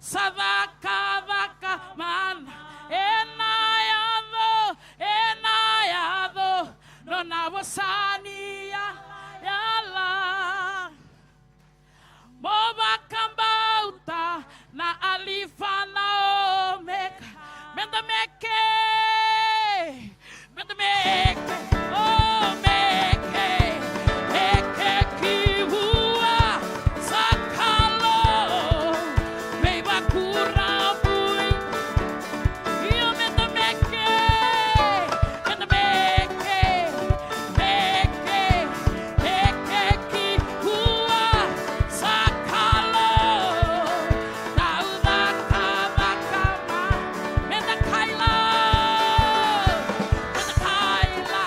Sadaka vaka mana. Enayado. No na wasania yala. Moba kambauta na alifa na omega. Menda meke. Menda meke. Oh meke. Meke kiwua. Sakalo. Meiba kurabui. Iyo menda meke. Menda meke. Meke. Meke kiwua. Sakalo. Taudua kavakama. Menda kaila. Menda kaila.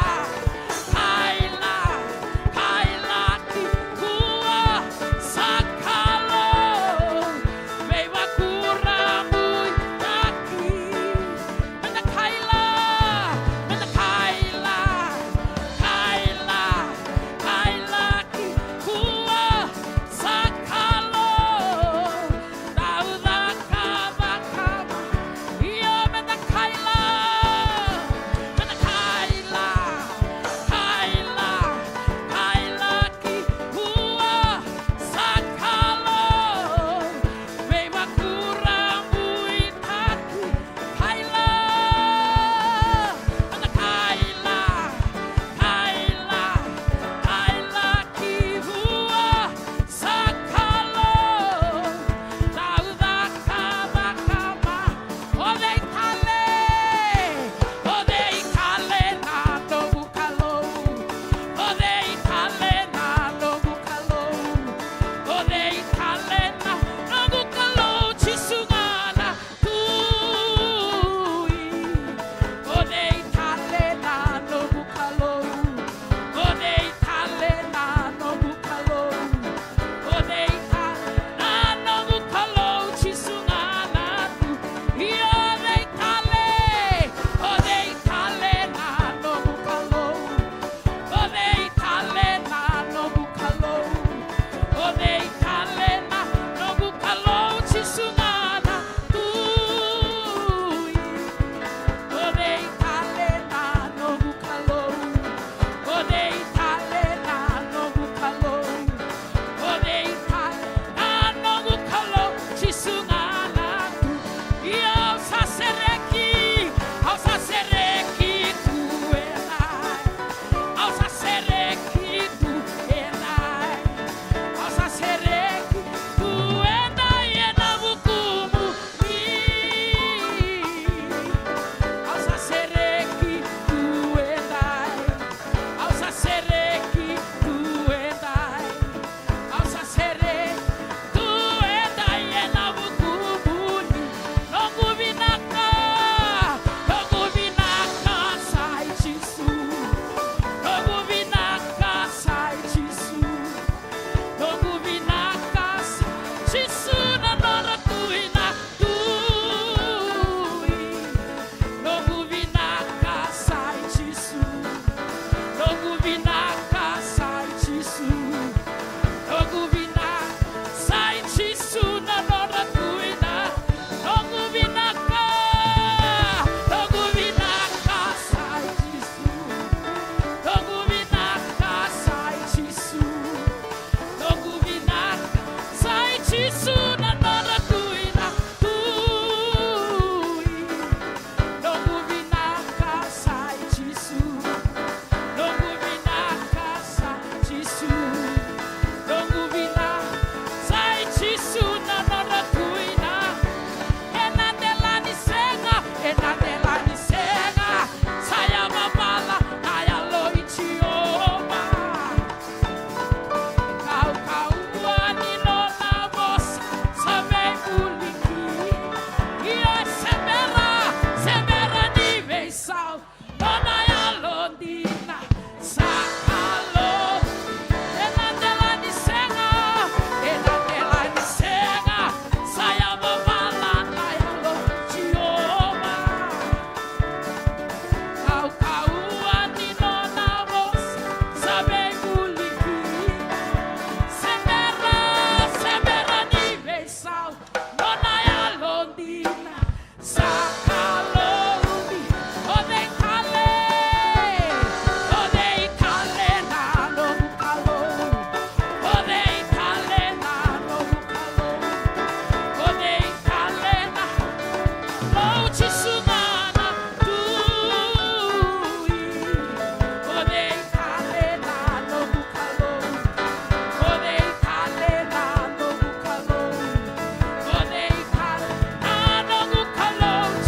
Kalou.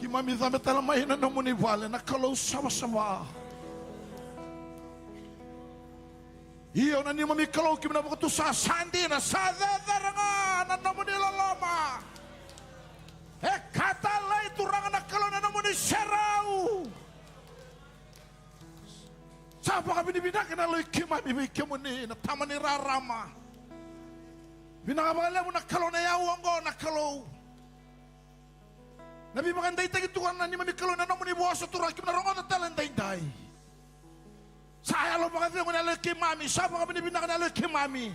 Kimami dame tala mai na nomuni vale na Kalou sama-sama. Iyo na neimami Kalou kimna waktu sa sandi na sa daranga na nomuni loloma. Kata lai turanga na Kalou na nomuni serau. Sapa kami dibinakan na loy kimami kemuni na tamani rarama. Vinaka na Kalou na yawango na Kalou. Nabi maganda itagi tuan na neimami Kalou na nomuni vosa turang kim na rongo na talan day. Saya lo maganda ko na loy kimami. Sapa kami dibinakan na loy kimami.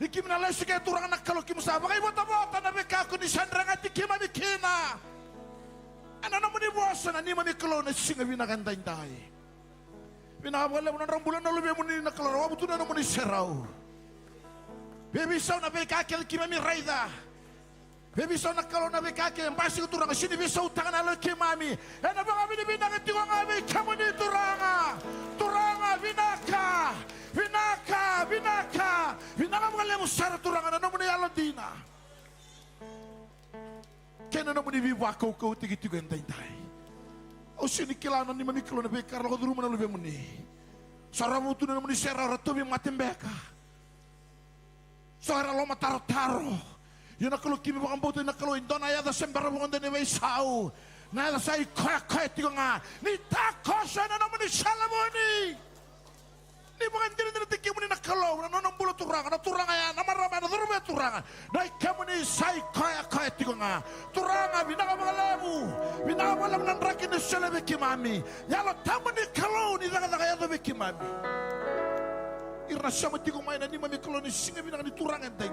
Ikim na loy sige turang na Kalou kim sapa kay bota-bota na beka ko ni Sandra ngati kimami kina. Ana nomuni vosa na neimami Kalou na singa vinakan day. Vinaka mo na bulan na lubi mo ni na Kalou wabutu na nomuni serau. Baby saw na beka kel kimami raida. Baby saw na Kalou na beka kel mbasi ko turanga sini bisaw tangan na kimami. Na ba kami ni binang tiko ngami kemuni turanga. Turanga vinaka. Vinaka, vinaka. Vinaka mo kalemo sara turanga na nomuni alodina. Kena nomuni vakacegu tigi-tigi entai. O sini kilana neimami Kalou na beka lo duru na lubi mo ni. Sarabu tu na nomuni sera ratobi matembeka. Sohara loma taro-taro. Yun na Kalou kimi bakang boto na Kalou. Indo na yada sembara mo kanda ni may sao. Na yada sa ikoya-koya tiko nga. Ni tako siya na naman ni Salamoni. Ni bakang dili na tikimuni na Kalou. Na nonong bula turanga. Na turanga yan. Na marama na durumi turanga. Na kemuni sa ikoya-koya tiko nga. Turanga binaka mga levu. Binaka mga levu ng rakin ni Solia kimami. Yalo tamo ni Kalou. Ni daga-daga yado kimami. Irna sama tiko mai na neimami Kalou ni singa binaka ni turang entai.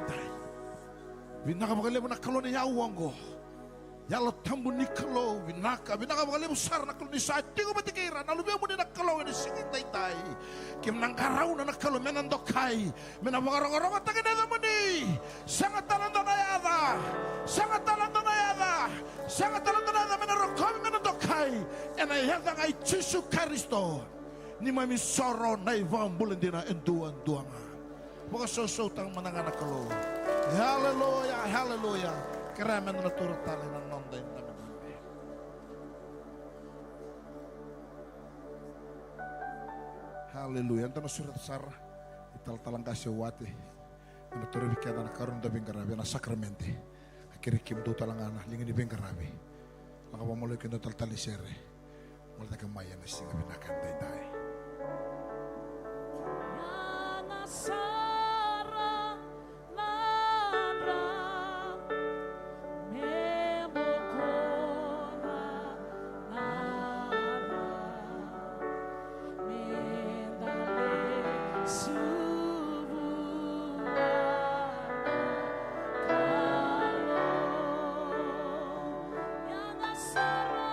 Vinaka bakalebu na Kalou ni yawango. Yalo tambu ni Kalou vinaka binaka bakalebu sar na Kalou ni sa tiko batikira na lubi mo ni na Kalou ni singa entai. Kim nang karau na Kalou menandokai. Menabagaro-garo taga na mo ni. Sangat talando na yada. Sangat talando na yada. Sangat talando na yada menarokomi menandokai. Ena yada ngai Yesu Kristo. Neimami soro na ibang bulan din na enduan-duanga. Mga sosotang mananganak Kalou. Hallelujah, hallelujah. Keraman na turut tali ng nonday namin. Hallelujah. Ito na surat Sarah. Ital-talang kasyawati. Ano turut bikyan na karoon da bingarabi na sakramenti. Akirikim do talangana. Lingin di bingarabi. Nakapamuloy kino tal-talisere. Mula tagamaya na singa binakanday-day. Sara Landra Memokora Nara Mendale Subuana Kalou Yana Sara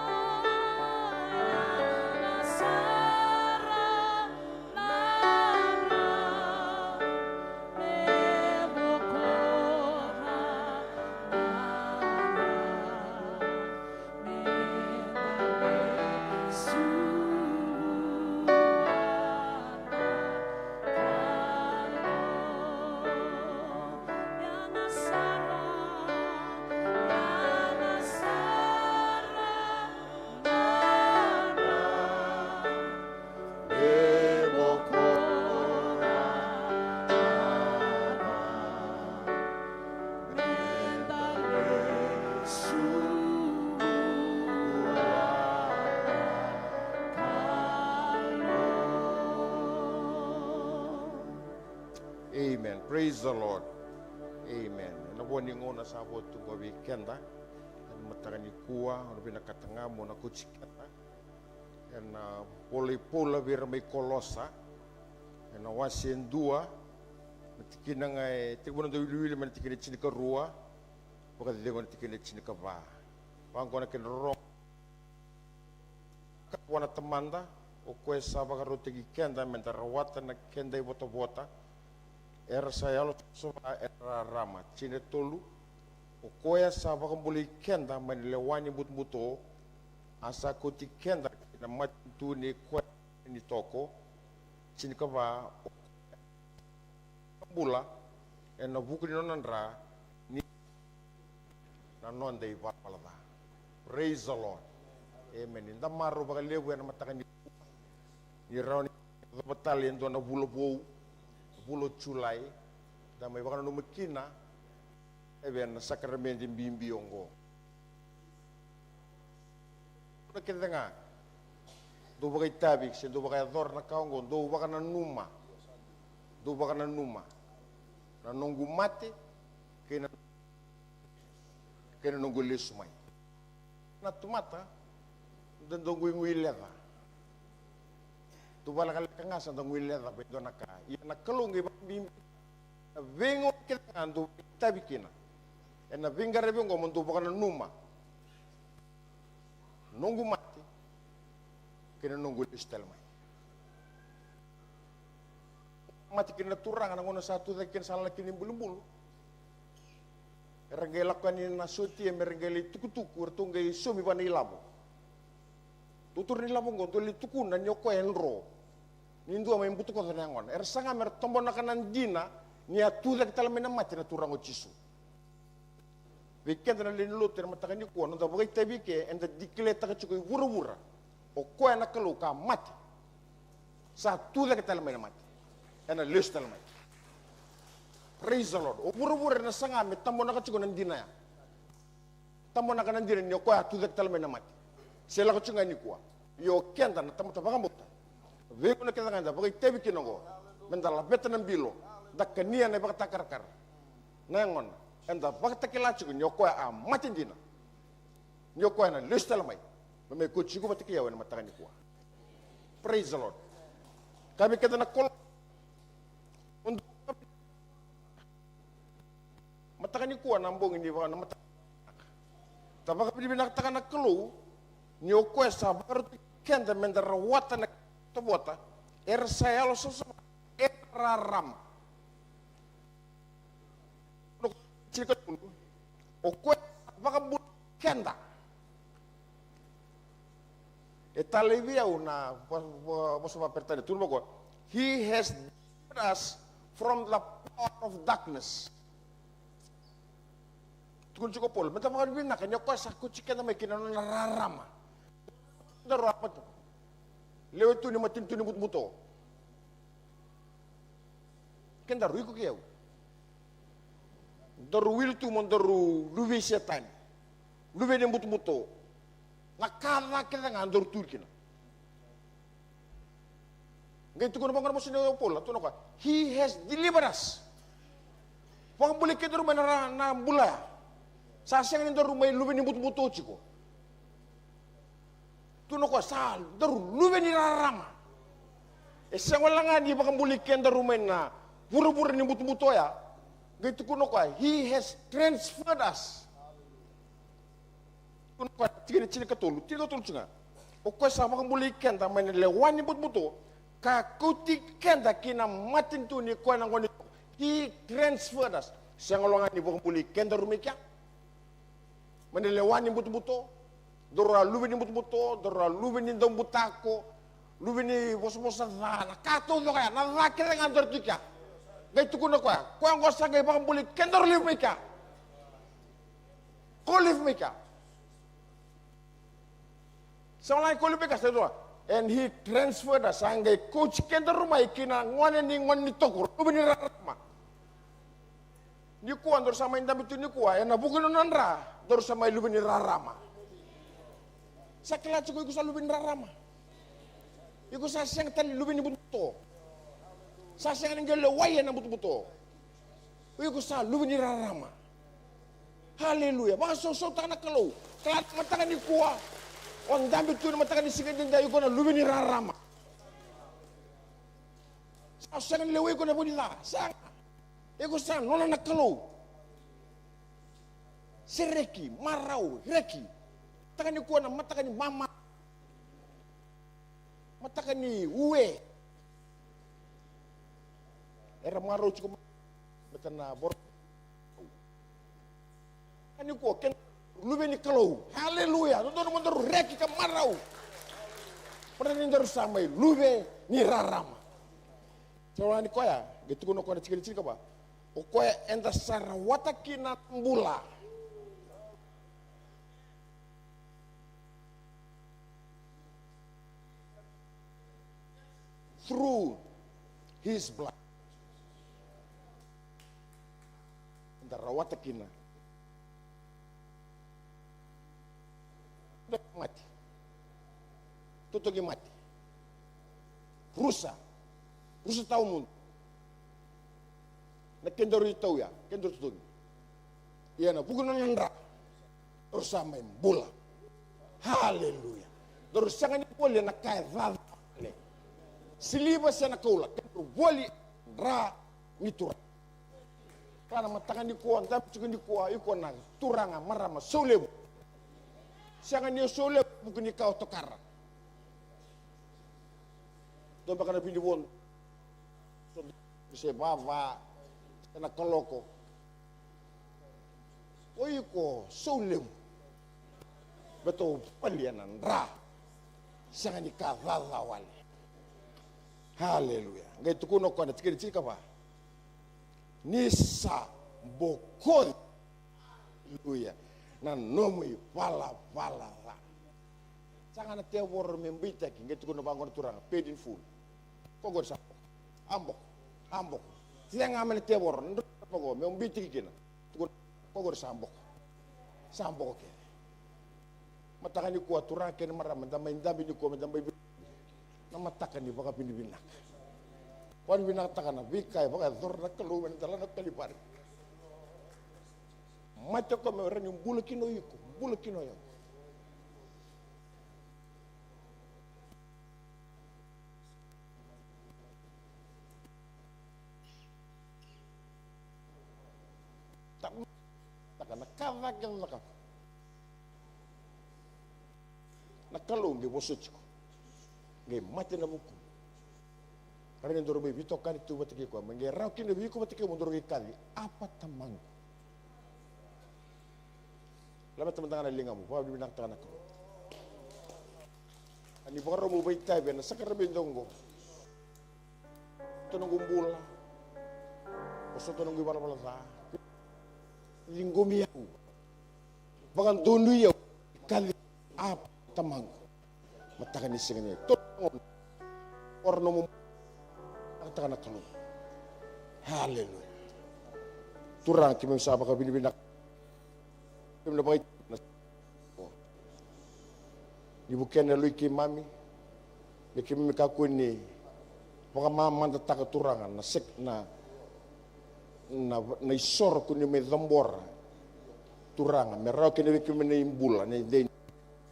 Amen. Praise the Lord. Amen. Nabuan yung una sa abot itong weekend, mataka nikua, binakatanga mo na kutsikata. And pula vira may kolosa. And wasin dua. Matikin na nga, tikbo na duwili man tikin na chinika rua. Baka tikin na tikin na chinika va. Pangko na kinarong. Kapwa na Tamada. O kwesa baka rotigi kenda, mentarawatan na kenda bota-bota. Era saya lo soba era rama cine tolu o koya sa bakang buli kenda manilewani but-buto asa kuti kenda na matu ni kwa ni toko cine kava bula na buku ni nonandra ni na non dei valada. Praise the Lord. Amen. Inda maru baka levu na mataka ni rauni batalien do na bulo chulai da mai baka no makina even sakramenti bimbiongo. Na kita nga do baka tabik se do baka dor na kaongo do baka na numa. Na nunggu mati kena nunggu lismai. Na tumata dan nunggu ngwilera. Tu bala kali kangasan nunggu ngwilera bedo naka. Ia na kalungi bimbi. Na vengo kita andu tabikina. Na vingare vengo montu baka na numa. Nunggu mati kena nunggu listelmai. Mati kena turang anak ngono satu takin salah kini bulu-bulu. Erenggai lakukan ini nasuti merenggai tuku-tuku ertunggai sumi bana ilamu. Tutur ni lamu ngon tuli tuku na nyoko enro. Nindu ama imbutu ko nyangon. Sanga mer tombo nakanan dina nia tuda kita lemena mati na turang ochisu. Weekend na linlo ter mataka nikua no da bogai tabike enda dikle taka chukui wura-wura. O ko na Kalou ka mati. Sa tuda kita lemena mati. Ena list talmai. Praise the Lord. O buru-buru na sanga me tambo na kachugo ng dina ya. Tambo na kanan dina niyo ko ya tudak talmai na mati. Sila kachunga nikua. Yo kenda na tambo tabakambuta. Vego na kita kanda bagay tebi kinongo. Mendala beta ng bilo. Dakania na bakatakar-kar. Nangon. Enda bakatakilachugo niyo ko ya mati dina. Niyo ko ya na list talmai. May kuchigo batikiyaw na mataka nikua. Praise the Lord. Kami kita na kol mataka nikua nambong ini baka na mataka. Tabaka pinakataka na Kalou, niyo kwesa baru kenda mendara wata na tabota, sayalo sosama, raram. O kwesa baka kenda. Etaleviau na vosa pertanyaan turbo ko. He has delivered us from the power of darkness. Tukun cukup pol, mentang makan vinaka, nyokwa sa kucika na may kinano nararama. Daro apa to? Letu ni matin tu ni muto. Ken daru iko kiyaw. Daru wil tu mon daru luwi setan. Luwi ni muto. Nakala kita ngandur turkina. Ngay tukun bang mo sino pol, tuno ka. He has delivered us. Wang boleh kita rumah na bula. Sasang ni daru may luwi ni muto chiko. Tuno ko sal daru luwi ni rarama. Esang wala nga di baka buliken daru may na buru-buru ni muto ya. Gitu kuno ko he has transferred us. Kuno ko cini katulu cunga. O ko sa baka buliken ta may lewan ni muto. Kakutiken ta kina matin tu ni ko nang he transferred us. Sang wala nga di baka buliken daru may kya. Menelewan ni buto-buto, dora luwi ni buto-buto, dora luwi ni dong butako, luwi ni vosa na kato no kaya na lakir ng andor tika. Gay tuko na ko ang gosa gay baka buli kendor live mika. Ko live mika. Sa wala ko live mika sa doa. And he transferred us ang gay coach kendor rumay kina ngone ni toko, luwi ni rarama. Nikua andor sama inda bitu nikua, na bukan nandra. Dor sa may lubi ni rarama. Sa kilatso ko sa lubi ni rarama. Iko sa siyang tali lubi ni buto. Sa siyang ng galawayan ng buto-buto. Iko sa lubi ni rarama. Haleluya. Baka sosota na Kalou. Kalat mataka ni kuwa. O ang dami ito na mataka ni sigad din dayo ko na lubi ni rarama. Sa siyang ng laway ko na po nila. Sa iko sa nona na Kalou. Si Reki, marau, Reki. Mataka ni kuwa na mataka ni mama. Mataka ni uwe. Era marau cukup. Mata na bor. Kani kuwa, ken lubi ni Kalou. Haleluya. Tuntun mo daru Reki ka marau. Pernah ni daru samay lubi ni rarama. Sawa ni kuya, gitu kuno kuwa na cikil-cikil ka ba? O kuya enda sarawata kinatambula. through his blood. Darawat kina. Mati. Tutugi mati. Rusa tahu mundo. Na kendoro tahu ya, kendoro tutugi. Iya na bukan nandra. Terus sama bula. Haleluya. Terus sangat boleh nak kaya vale. Siliba sana kaula, kendoro boleh ra mitura. Karena mataka nikua, tapi juga nikua iko na turanga marama solia. Sangat dia solia bukan nikau tokara. Tuh bakal pilih won. Bisa bawa, kena koloko. Oh iko solia. Betul palianan ra. Sangat nikah lalawal. Haleluya. Gak itu kuno kau ada ciri-ciri apa? Nisa bokon. Haleluya. Na nomuni pala. Jangan ada war membita ki, gitu kuno bangun turang, paid in full. Kogor sa, ambok. Siang ngamen tewor, ndo pogo, membita ki kina. Kogor sambok ke. Mataka ni kuat turang kena marah, mendamai ni kuat mendamai. Nama mataka ni baka binak. Wan binak takana bikai baka zor na Kalou mendalan na kalipari. Mataka meran yung bula kino yo. Takana kavak yang nakap. Na Kalou nge vosa tiko. Nge mati na buku. Karena ndoro be bito kali tu batiki ko. Nge rau kini biko batiki mo ndoro kali. Apa tamang? Lama teman-teman ada lingamu, bawa di binang tangan aku. Ani baru mau baik tabi, na sakar bendonggo. Tununggu bula, oso tununggu bala-bala sa. Linggomi aku, bahkan dundu ya kali apa tamang, mataka ni sengene. Tunungun, orno mo tangan aku. Haleluya. Turang kimi sa baka binibinak. Ibu kena lui kemami, kemami kaku ni, pokok mama tak keturangan, na isor ku ni me zambor, turangan, merau kena kemani bula, ni de,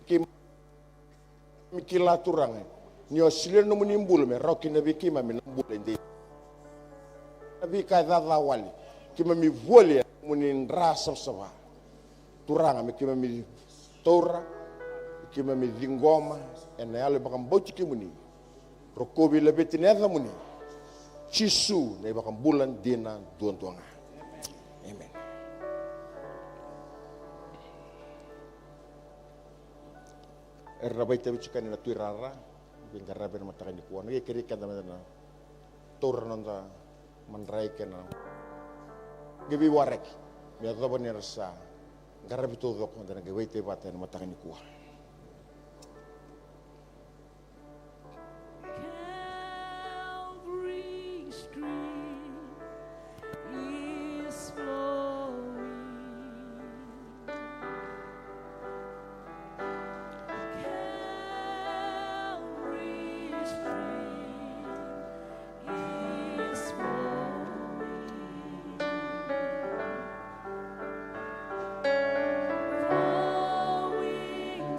kemikila turangan, ni osilian nomuni bula, merau kena kemami bula ni, tapi kaya wali, kemami volia muni rasa sawa. Turanga me kima mi tora, kima mi dingoma, ena yale bakam bauti kemuni. Rokobi lebeti neza muni. Cisu na bakam bulan dina tuanga. Amen. Rabai tabi cikani na tuirara, bingar rabai na mataka nikua. Nagi kirikan na tora nanda manrai kena. Gibi warek, biar tahu ni rasa. Garab itu dok dan gawai tebatan mataka nikua. Calvary stream is flowing. Calvary stream is flowing. Flowing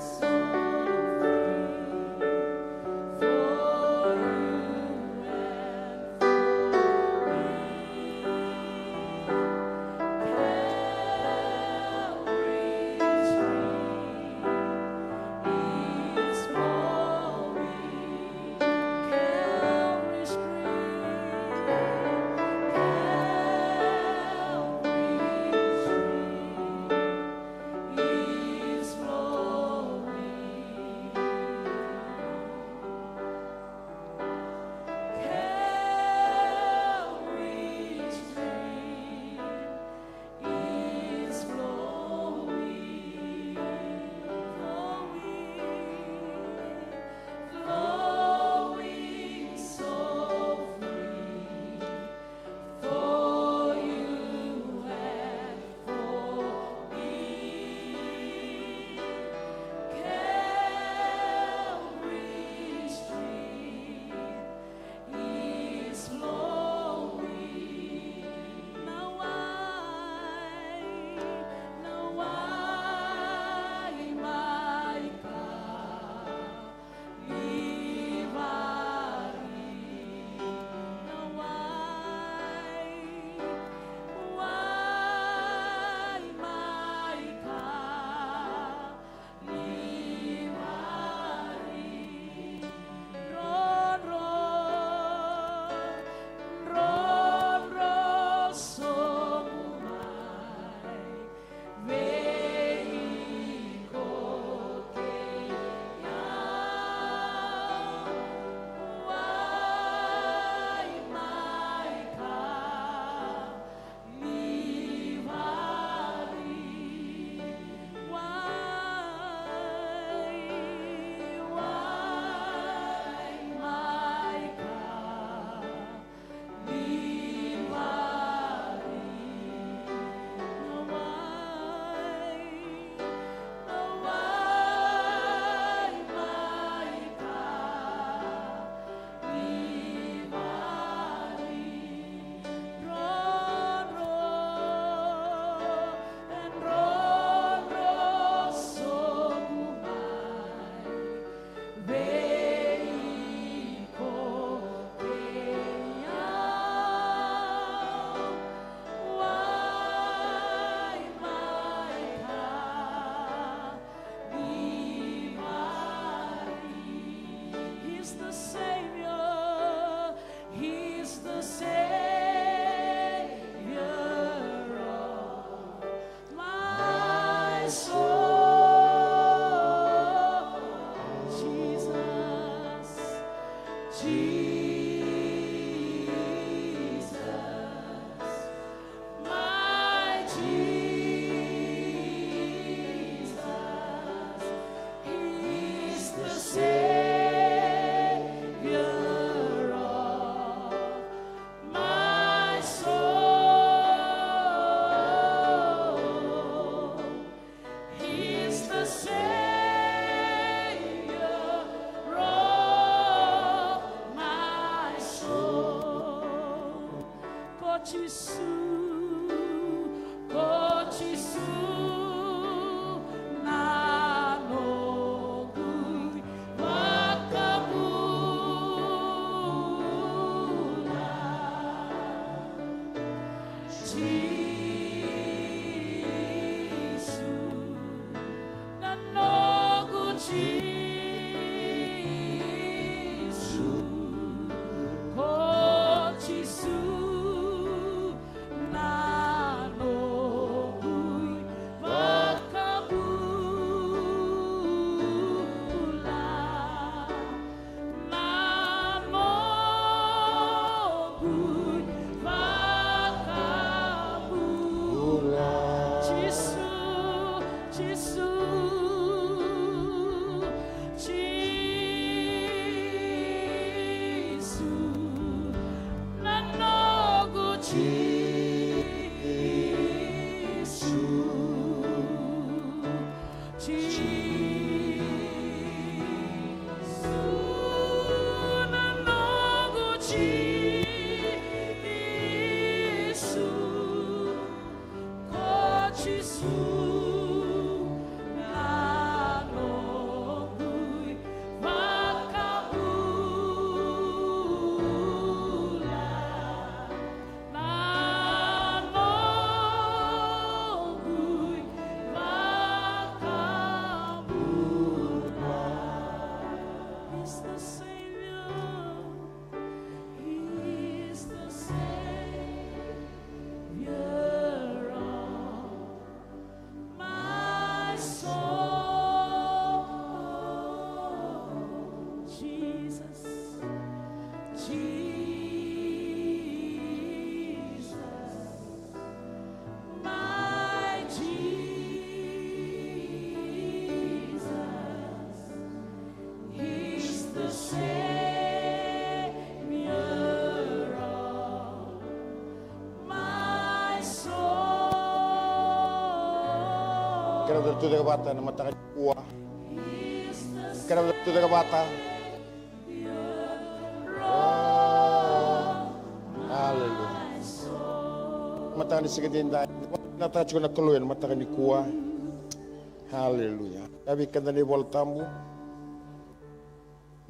Kira betul dengan bata na mataka nikua. Kira betul dengan bata. Haleluya. Mataka ni sigatin dai. Nataka juga na Kalou na mataka nikua. Haleluya. Kami kanda ni bol tamu.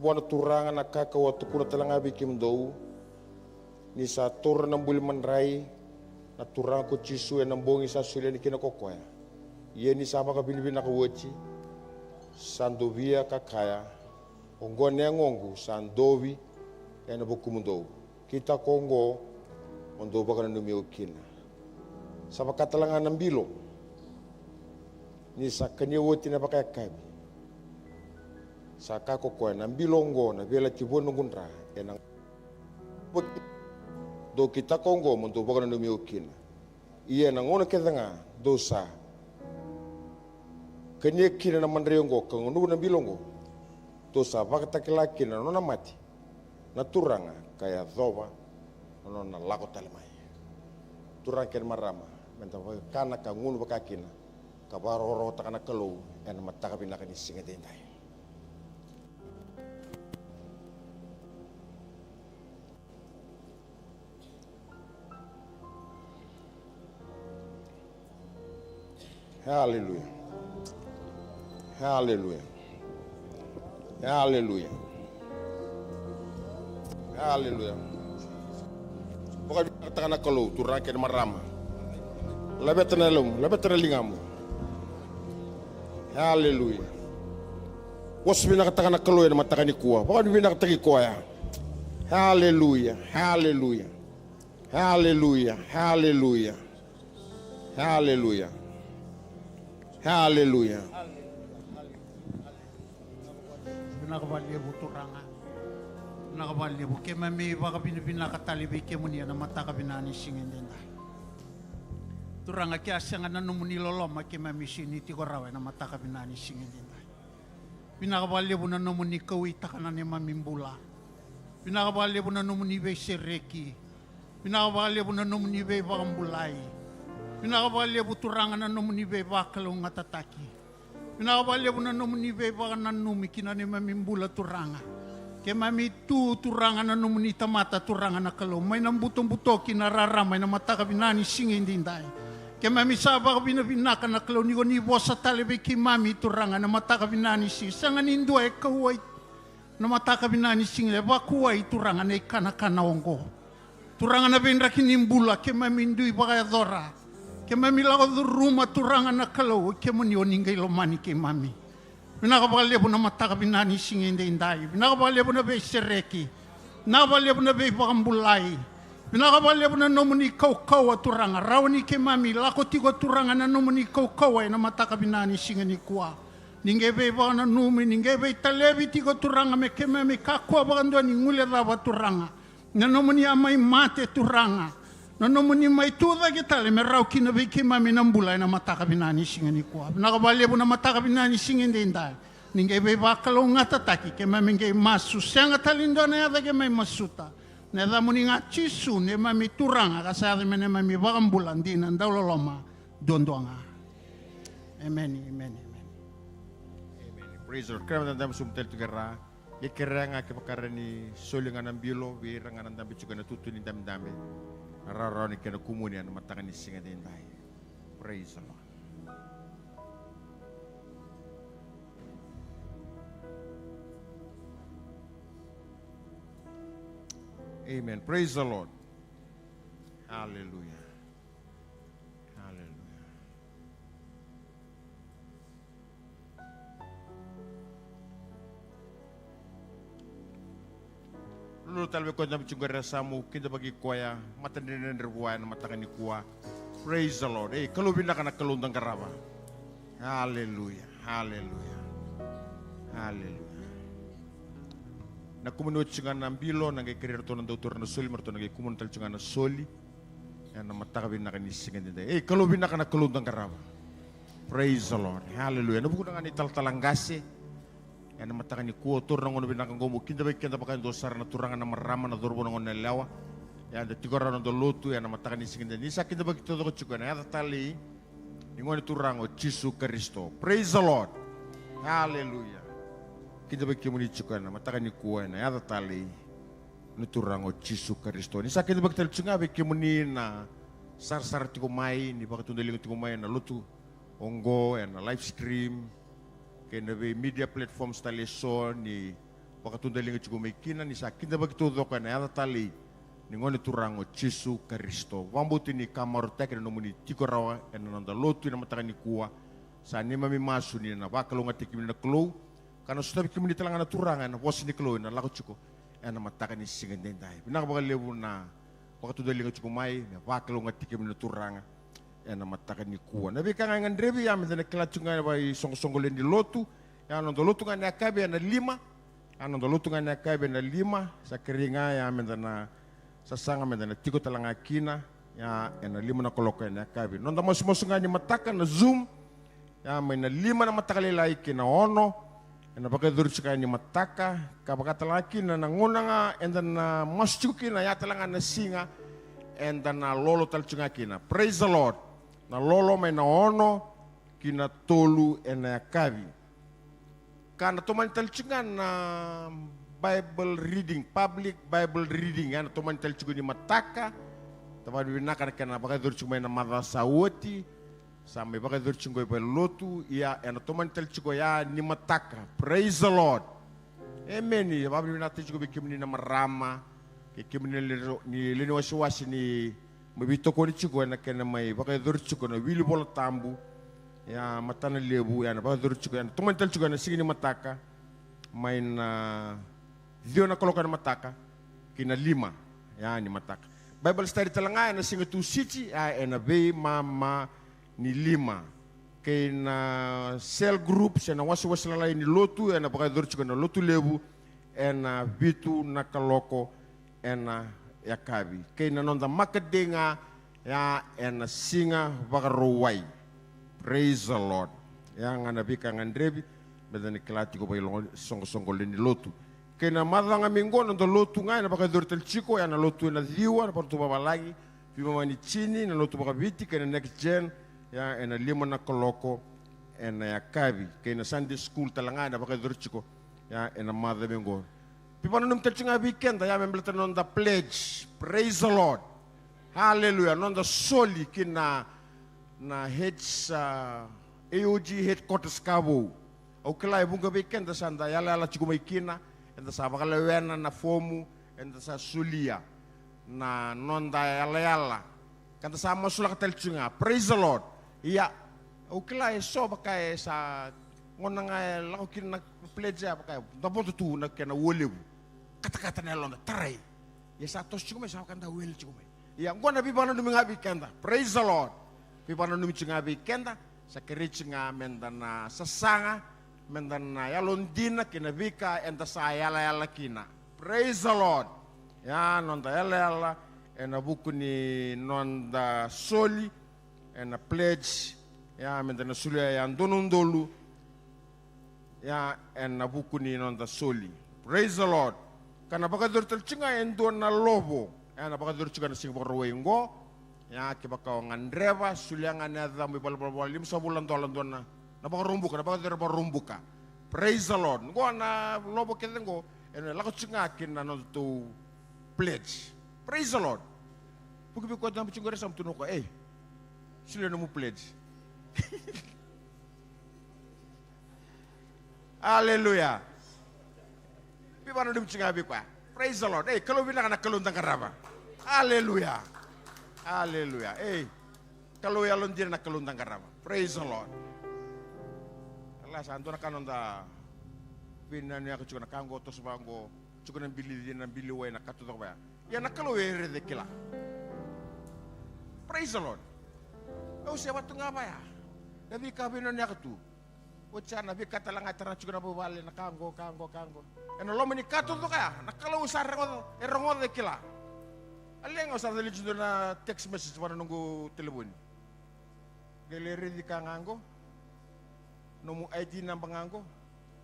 Buana turangan nakaka waktu kuna telang abi kimdou. Ni sa tur ng bulman rai na turang ko chisu en nambongi sa solia ni kinakokoya. Ia ni sama ka Pilipina ka wachi sandovia ka kaya ongone ngongu sandovi ena bokumundo kita kongo ondo baka na numiokina sa pagkatalangan ng bilong ni sa kanyawati na pakayakabi sa kakokoy ng bilonggo na bela tibon ng gunra enang do kita kongo ondo baka na numiokina iya nang ona kita nga dosa kanya kina na manreyongo kang unu na bilongo to sa vakacegu na nona mati na turanga kaya dhova nona lako talemai turang ken marama menta kana ka ngunu bakakina ka baro takana Kalou en mataka vinaka ni singa dendai. Hallelujah. Haleluya. Haleluya. Haleluya. Pokoknya katakan Kalou turang ken marama. Labetana lingamu. Haleluya. Wasbina katakan Kalou na mataka nikua. Pokoknya bina kataki koya. Haleluya. Haleluya. Haleluya. Haleluya. Haleluya. Haleluya. Nakabalibu turanga. Nakabalibu kemami vakavina katalibi kemuni na mataka binani singin dinda. Turanga kia sanga na nomuni loloma kemami sini tiko rawe na mataka binani singin dinda. Binakabalibu na nomuni kawi takana neimami bula. Binakabalibu na nomuni be sereki. Binakabalibu na nomuni be vakambulai. Binakabalibu turanga na nomuni be Kalou ngatataki. Binakabalibu na nomuni be vakananumi kina neimami bula turanga. Kemami tu turanga na nomuni Tamada turanga na Kalou. May nambuto-buto kinararama na mataka binani singin dindai. Kemami sabak vinaka na Kalou ni vosa talebe kimami turanga na mataka binani sing. Sangan indua e kauai na mataka binani sing le vakuai turanga na ikana-kana ongo. Turanga na benra kinimbula kemami indui vakayadora. Kemami lago rumah turanga na Kalou kemuni oningai lomani kemami. Binakabalibu na mataka binani singin dindai. Binakabalibu na be sereki. Binakabalibu na be vakambulai. Binakabalibu na nomuni taucoko turanga. Rawani kemami lako tiko turanga na nomuni taucoko na mataka binani singin nikua. Ningebe vakana numi ningebe talebi tiko turanga me kemami kakua vakandua ni ngule lava turanga. Na nomuni amai mate turanga. Na nomuni mai tuda kita le merau kina be kemami nambula na mataka binani singin nikua. Binakabalibu na mataka binani singin dindai. Ningebe Kalou ngatataki kemami nge masu senga talindo na yada kemami masuta. Neda muni nga chisu neimami turanga kasari neimami vakambulan dinan dauloloma dondoanga. Amen, amen, amen. Praise the Lord. Kaya matandang sumtel tugara. Ikira nga kipakara ni solia nga ng bilo. Wira nga ng dami juga natutunin dami-dami. Nararaw ni kena kemuni na mataka ni singa din tayo. Praise the Lord. Amen. Praise the Lord. Hallelujah. Hallelujah. Lulu talbe ko na bichugara samu kidavaki kuya matandin nerbuan mataka nikua. Praise the Lord. Kalou vinaka na kalundang karaba. Hallelujah. Hallelujah. Hallelujah. Na kumunut chungan ng bilo nang ikirir to ng dautor na soli marto nang ikumuntal chungan na soli yan na mataka vinaka ni singan din. Kalou vinaka na kalundang karaba. Praise the Lord. Hallelujah. Nabuko na nga ni taltalangasi yan na mataka ni kuo tur nang ono vinaka ngomu kidavaki kenda pakan dosar na turangan na marama na dorbo nang ono lewa yan da tiko na do Lotu yan na mataka ni singan din. Isa kidavaki to ko chungan ya tali ingoni turango Jesu Kristo. Praise the Lord. Hallelujah. Kidavaki kemuni chungan na mataka ni kuo na ya tali nuturango Jesu Kristo. Ni sa kidavaki tel chunga be kemuni na sar tiko mai ni bakatundali tiko mai na Lotu ongo na live stream kena be media platforms tali so ni bakatundali tiko mai kina ni sa kidavaki to doka na ya tali ni ngoni turango Jesu Kristo. Wambuti ni kamar tek na nomuni tiko rawa na nanda Lotu na mataka ni kuwa sa neimami masu ni na Vakaviti tikimi na Kalou. Karena sudah kemuni telangan turangan vosa ni Kalou na taucoko na mataka ni singan din tayo. Vinaka levu na vakatudali nga tiko mai na Vakaviti tikimi na turangan na mataka ni kuwa. Nabi ka nga ndrebi ya menda na kilachunga ba songolin di Lotu. Ya nando Lotu nga na kabe na 5. Ya nando Lotu nga na kabe na 5 sa keringa ya menda na sasanga menda na tiko talanga kina ya na 5 na koloko na kabe. Nando masu nga ni mataka na Zoom ya may na 5 na mataka lilai kina ono. Na bakal duruskan ni mataka, kabakata laki na nanguna nga, and then masu kina ya talanga na singa, and then lolo talchunga kina. Praise the Lord. Na lolo may na ono, kina tolu and na kavi. Kana tuman talchunga na Bible reading, public Bible reading, ya na tuman talchunga ni mataka, tapos vinaka na kana bakal duruskan na madasawati. Sampai bakal durchungo iba Lotu ya ena toman telchungo ya ni mataka. Praise the Lord. Amen. Ya babi binati juga kemuni na marama. Kemuni ni lini wasi ni mabito ko ni chungo na kena mai bakal durchungo na wili bola tambu. Ya matana levu ya na bakal durchungo ya toman telchungo na sigi ni mataka. Mai na dio na koloka na mataka kina 5 ya ni mataka. Bible study talanga na singa tu siti ya ena be mama ni 5 kay na cell group siya na wasi-wasi lalay ni Lotu na bakador chiko na Lotu levu na vitu na kaloko na yakabi kay na nonda makadenga ya na singa bakaruway. Praise the Lord. Yang na bika ngandrebi bedani klati ko ba ilong song-songol ni Lotu kay na madanga minggo nonda Lotu nga na bakador tel chiko na Lotu na diwa na partu babalagi pima mani chini na Lotu Vakaviti kay na next gen ya na 5 na koloko na yakabi kay na Sunday school talanga na bakador chiko ya na mother bengo pipa nung telchinga weekend ya membelta non the pledge. Praise the Lord. Hallelujah. Non the soli kina na heads AOG headquarters kabo o kala bunga weekend sanda yala chiko may kina and sa bakalawena na fomu and sa solia na non da yala kanta sa masula telchinga. Praise the Lord. Iya, ukila so bakay sa ngona nga lako kin na pledge bakay dapat tu na kena wolebu kata-kata na londa taray ya sa tos chiko may sa kanda wel chiko may iya ngona bibana numi nga bikenda. Praise the Lord. Bibana numi nga bikenda sa kirich nga menda na sasanga menda na yalondina kina bika enda sa yala kina. Praise the Lord. Ya nonda yala ena buku ni nonda soli and a pledge ya menda na solia ya ndonondolu ya and a buku ni non da soli. Praise the Lord. Kana bakador telchinga endo na lobo ya na bakador chinga na singborwengo ya kibaka ngandreva solia ngana da mi balbal lim sa bulan dolan dona na bakarumbuka na bakador barumbuka Praise the Lord. Ngo na lobo kete ngo ene lako chinga kin na no to pledge. Praise the Lord. Puki ko na chinga resam tuno ko sila no mu pledge. Hallelujah. Pipa no dim chinga bi kwa. Praise the Lord. Kalou vinaka na Kalou tangaraba. Hallelujah. Hallelujah. Kalou yalon dir na Kalou tangaraba. Praise the Lord. Allah santo na kanonda pinan ya kuchuna kango to subango chukuna bili na bili we na katu to ba. Ya na Kalou ere de kila. Praise the Lord. Siapa tu ngapa ya? Nabi kabino niya katu. Uca nabi kata lang atara chukuna bubale na kango. Eno lo menikato to kaya nakala usar erongo de kila. Aleng usar de lijudo na text message para nunggu telepon. Galeri di kangango. Nomu ID na bangango.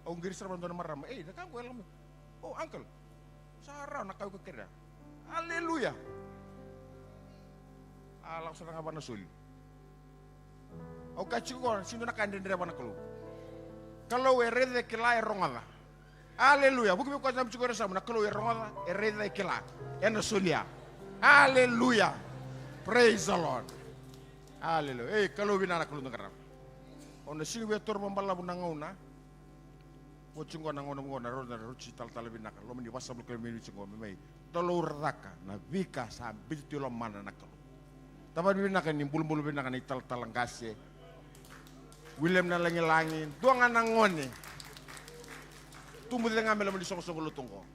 O ngiris ra bandona marama. Nakango elam. Oh uncle. Sara nakaw ko kira. Hallelujah. Alak sa nga ba nasul. O kachiko sino nakandendera ba nakalo. Kalou erede kila erongala. Hallelujah. Buku ko jam chukore sama na Kalou erongala erede kila. Ena solia. Hallelujah. Praise the Lord. Hallelujah. Kalou vinana Kalou ngara. Ona sini we tor mambala bunangona. Mo chungo nangona ngona ro na ruchi tal vinaka. Lo meni wasa blo kemuni chungo mai. Tolo raka na vika sa bitilo mana na Kalou. Tapan vinaka ni bulu vinaka ni tal talangase. William na langin doang nangone. Tumbuh dengan ngambil di song-song Lotu ko.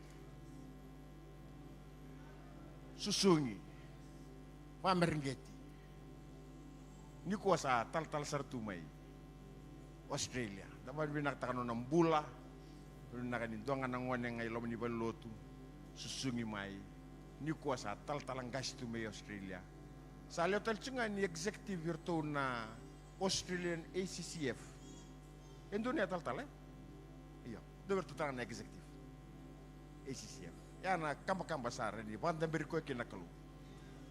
Susungi. Pameringeti. Nikua sa tal sartumay. Australia. Dapat binaktakan ng bula. Binakanin doang nangone ngay lomni Lotu. Susungi mai. Nikua sa tal-talang gas tumay Australia. Sa hotel cunga ni executive virtu na Australian ACCF. Indonesia tal-tal Iya, dua bertutang na executive. ACCF. Ya na kamba besar ini. Banda beriko kena Kalou.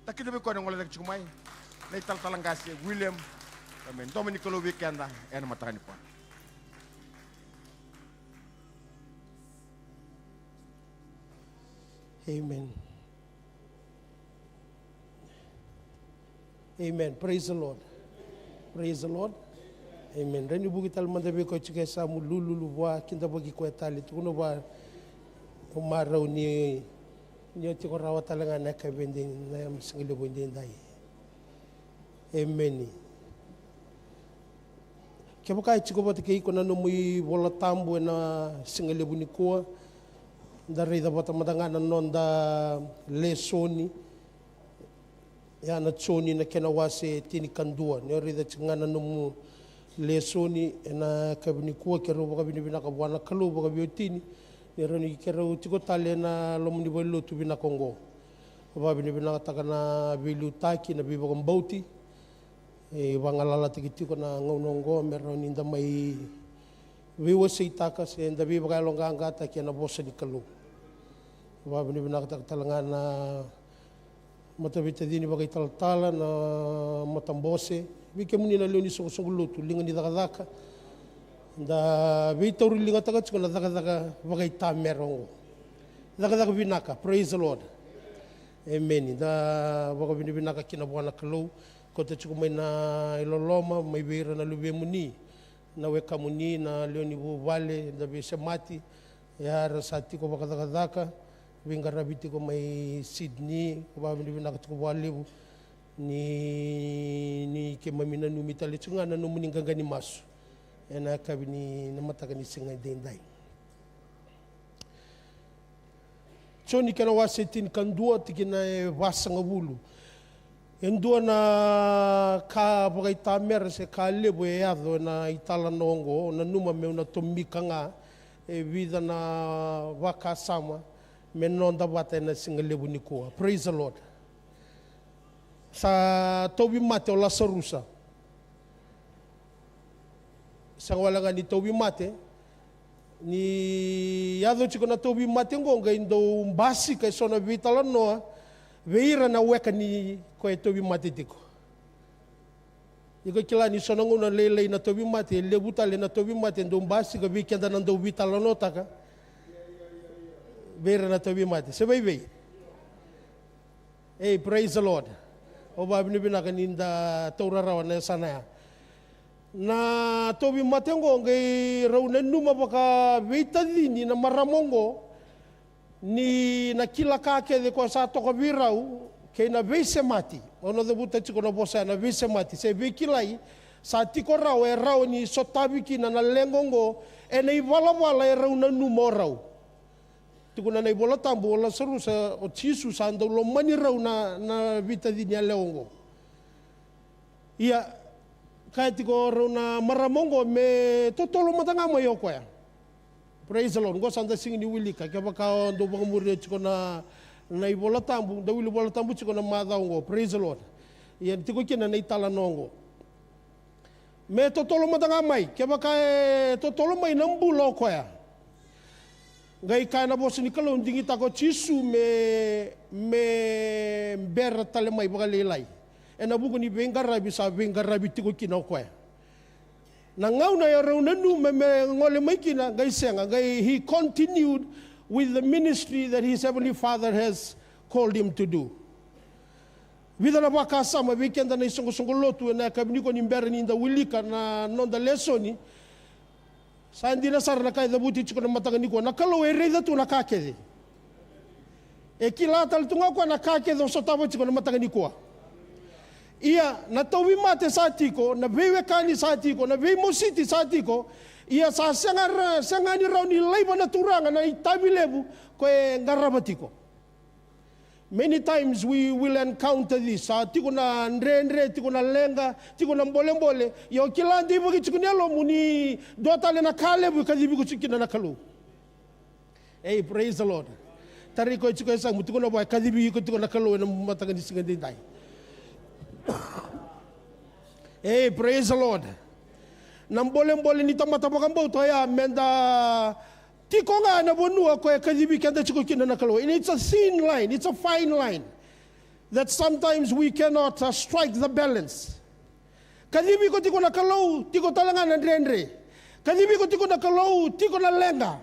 Tak kita beriko yang oleh cumai. Na tal-talang gasih William. Amen. Nomuni Kalou weekend dah. Mataka nikua. Amen. Amen. Praise the Lord. Praise the Lord. Amen. Reni bugi tal manda be ko chike sa mu lulu wa kinda bugi ko tali tuno ba umarau ni tiko rawa talanga na ka bending na singile bending dai. Amen. Ke buka chiko bot ke ko na no mui bola tambu na singile nikua dari da bota madanga na nonda lesoni. Ya na tsoni na kena wase tini kandua ne ri da tsingana no lesoni na kabini ko ke ro kabini bina ka bwana Kalou ba biotini ne ro ni ke ro tiko tale na lo muni Lotu bina kongo ba bini bina ta kana bilu taki na bibo mbauti bangalala tiki na ngonongo me ro ni ndamai viwo seitaka se nda bibo ka longa ngata ke na vosa ni Kalou ba bini bina ta talangana mata vita dini bagai tal-tala na matambose vi kemuni na leoni so Lotu linga ni daka da vi tauri linga taka tsuna daka bagai tamerongo daka vinaka. Praise the Lord. Amen. Da bagai vinaka kina bwana Kalou ko te tsuko mai na iloloma mai vera na muni na we kemuni na leoni vale da be semati ya rasati ko daka Vingara biti ko may Sydney, ko ba bini binakot ko Bolabiu ni kemami na numitali tsunga na nomuni gani masu. Ena kabini na mataka ni singa dendai. So ni kana wasetin kandua tikina vosa ngabulu. Endua na ka bagai tamer se ka levu ado na itala nongo na numa me na tomika nga vida na vaka sama. Menonda bata na singa levu nikua. Praise the Lord. Sa tobi mate o lasarusa. Sa wala nga ni tobi mate ni yado chiko na tobi mate ngonga indo mbasi kay sona vitala noa veira na weka ni ko tobi mate tiko. Iko kila ni sonangu na lele na tobi mate levu tale na tobi mate ndombasi ka weekend na ndo vitala notaka. Vera na tobi mate. Sebei. Hey, praise the Lord. Oba binibina kaninda taurarawa na sana. Na tobi mate ngo ngai rauna numa baka veita dini na maramongo ni na kila kake de ko sa toko virau ke na veise mati. Ono de buta tiko na vosa na veise mati. Se ve kilai sa tiko rau e rau ni sotabiki na lengongo e nei wala e rauna numa rau. Tiko na nei bola tambo la seru sa o tisu sa ndo lo mani rau na vita dini a leongo. Ia kai tiko rauna maramongo me totolo matanga mo yoko ya. Praise the Lord. Ngo sanda singi ni wilika ke baka ndo bangamuri tiko na ibola tambu, da wili bola tambu tiko na madhaungo. Praise the Lord. Ia tiko kina na itala nongo. Me totolo matanga mai ke baka totolo mai nambulo ko ya. Ngai kai na bosi ni Kalou ndingi tako tisu me ber tale mai baka lelai. E na buku ni bengarabi sa bengarabi tiko kina ko ya. Na ngau na ya raunanu me ngole mai kina ngai senga ngai he continued with the ministry that his heavenly Father has called him to do. Vida na baka sama weekend na isongo Lotu na kabini ko nimbere ni nda wilika na nonda lesoni. Sa hindi na sar na kai da buti chiko na mataka nikua na Kalou e reida tu na kakede. E kilatal tunga ko na kakede o sotabo chiko na mataka nikua. Ia na tauwi mate sa tiko, na vewe kani sa tiko, na vewe mositi sa tiko, ia sa sangani rau ni leiba na turanga na itabi levu koe ngaraba tiko. Many times we will encounter this. Sa tiko na nre, tiko na lenga, tiko na mbole. Ia o kilandi ibo ki tiko nialo muni dotale na kalevu kadibi ko chikina na Kalou. Hey, praise the Lord. Tari ko chiko esang mutiko na boy kadibi ko tiko na Kalou na matanga ni singandindai. Hey, praise the Lord. Nambole ni tamata pakambo to ya menda tiko nga na bonua ko e kadibi kenda chiko kina na Kalou. And it's a thin line, it's a fine line that sometimes we cannot strike the balance. Kadibi ko tiko na Kalou, tiko talanga na ndrendre. Kadibi ko tiko na Kalou, tiko na lenga.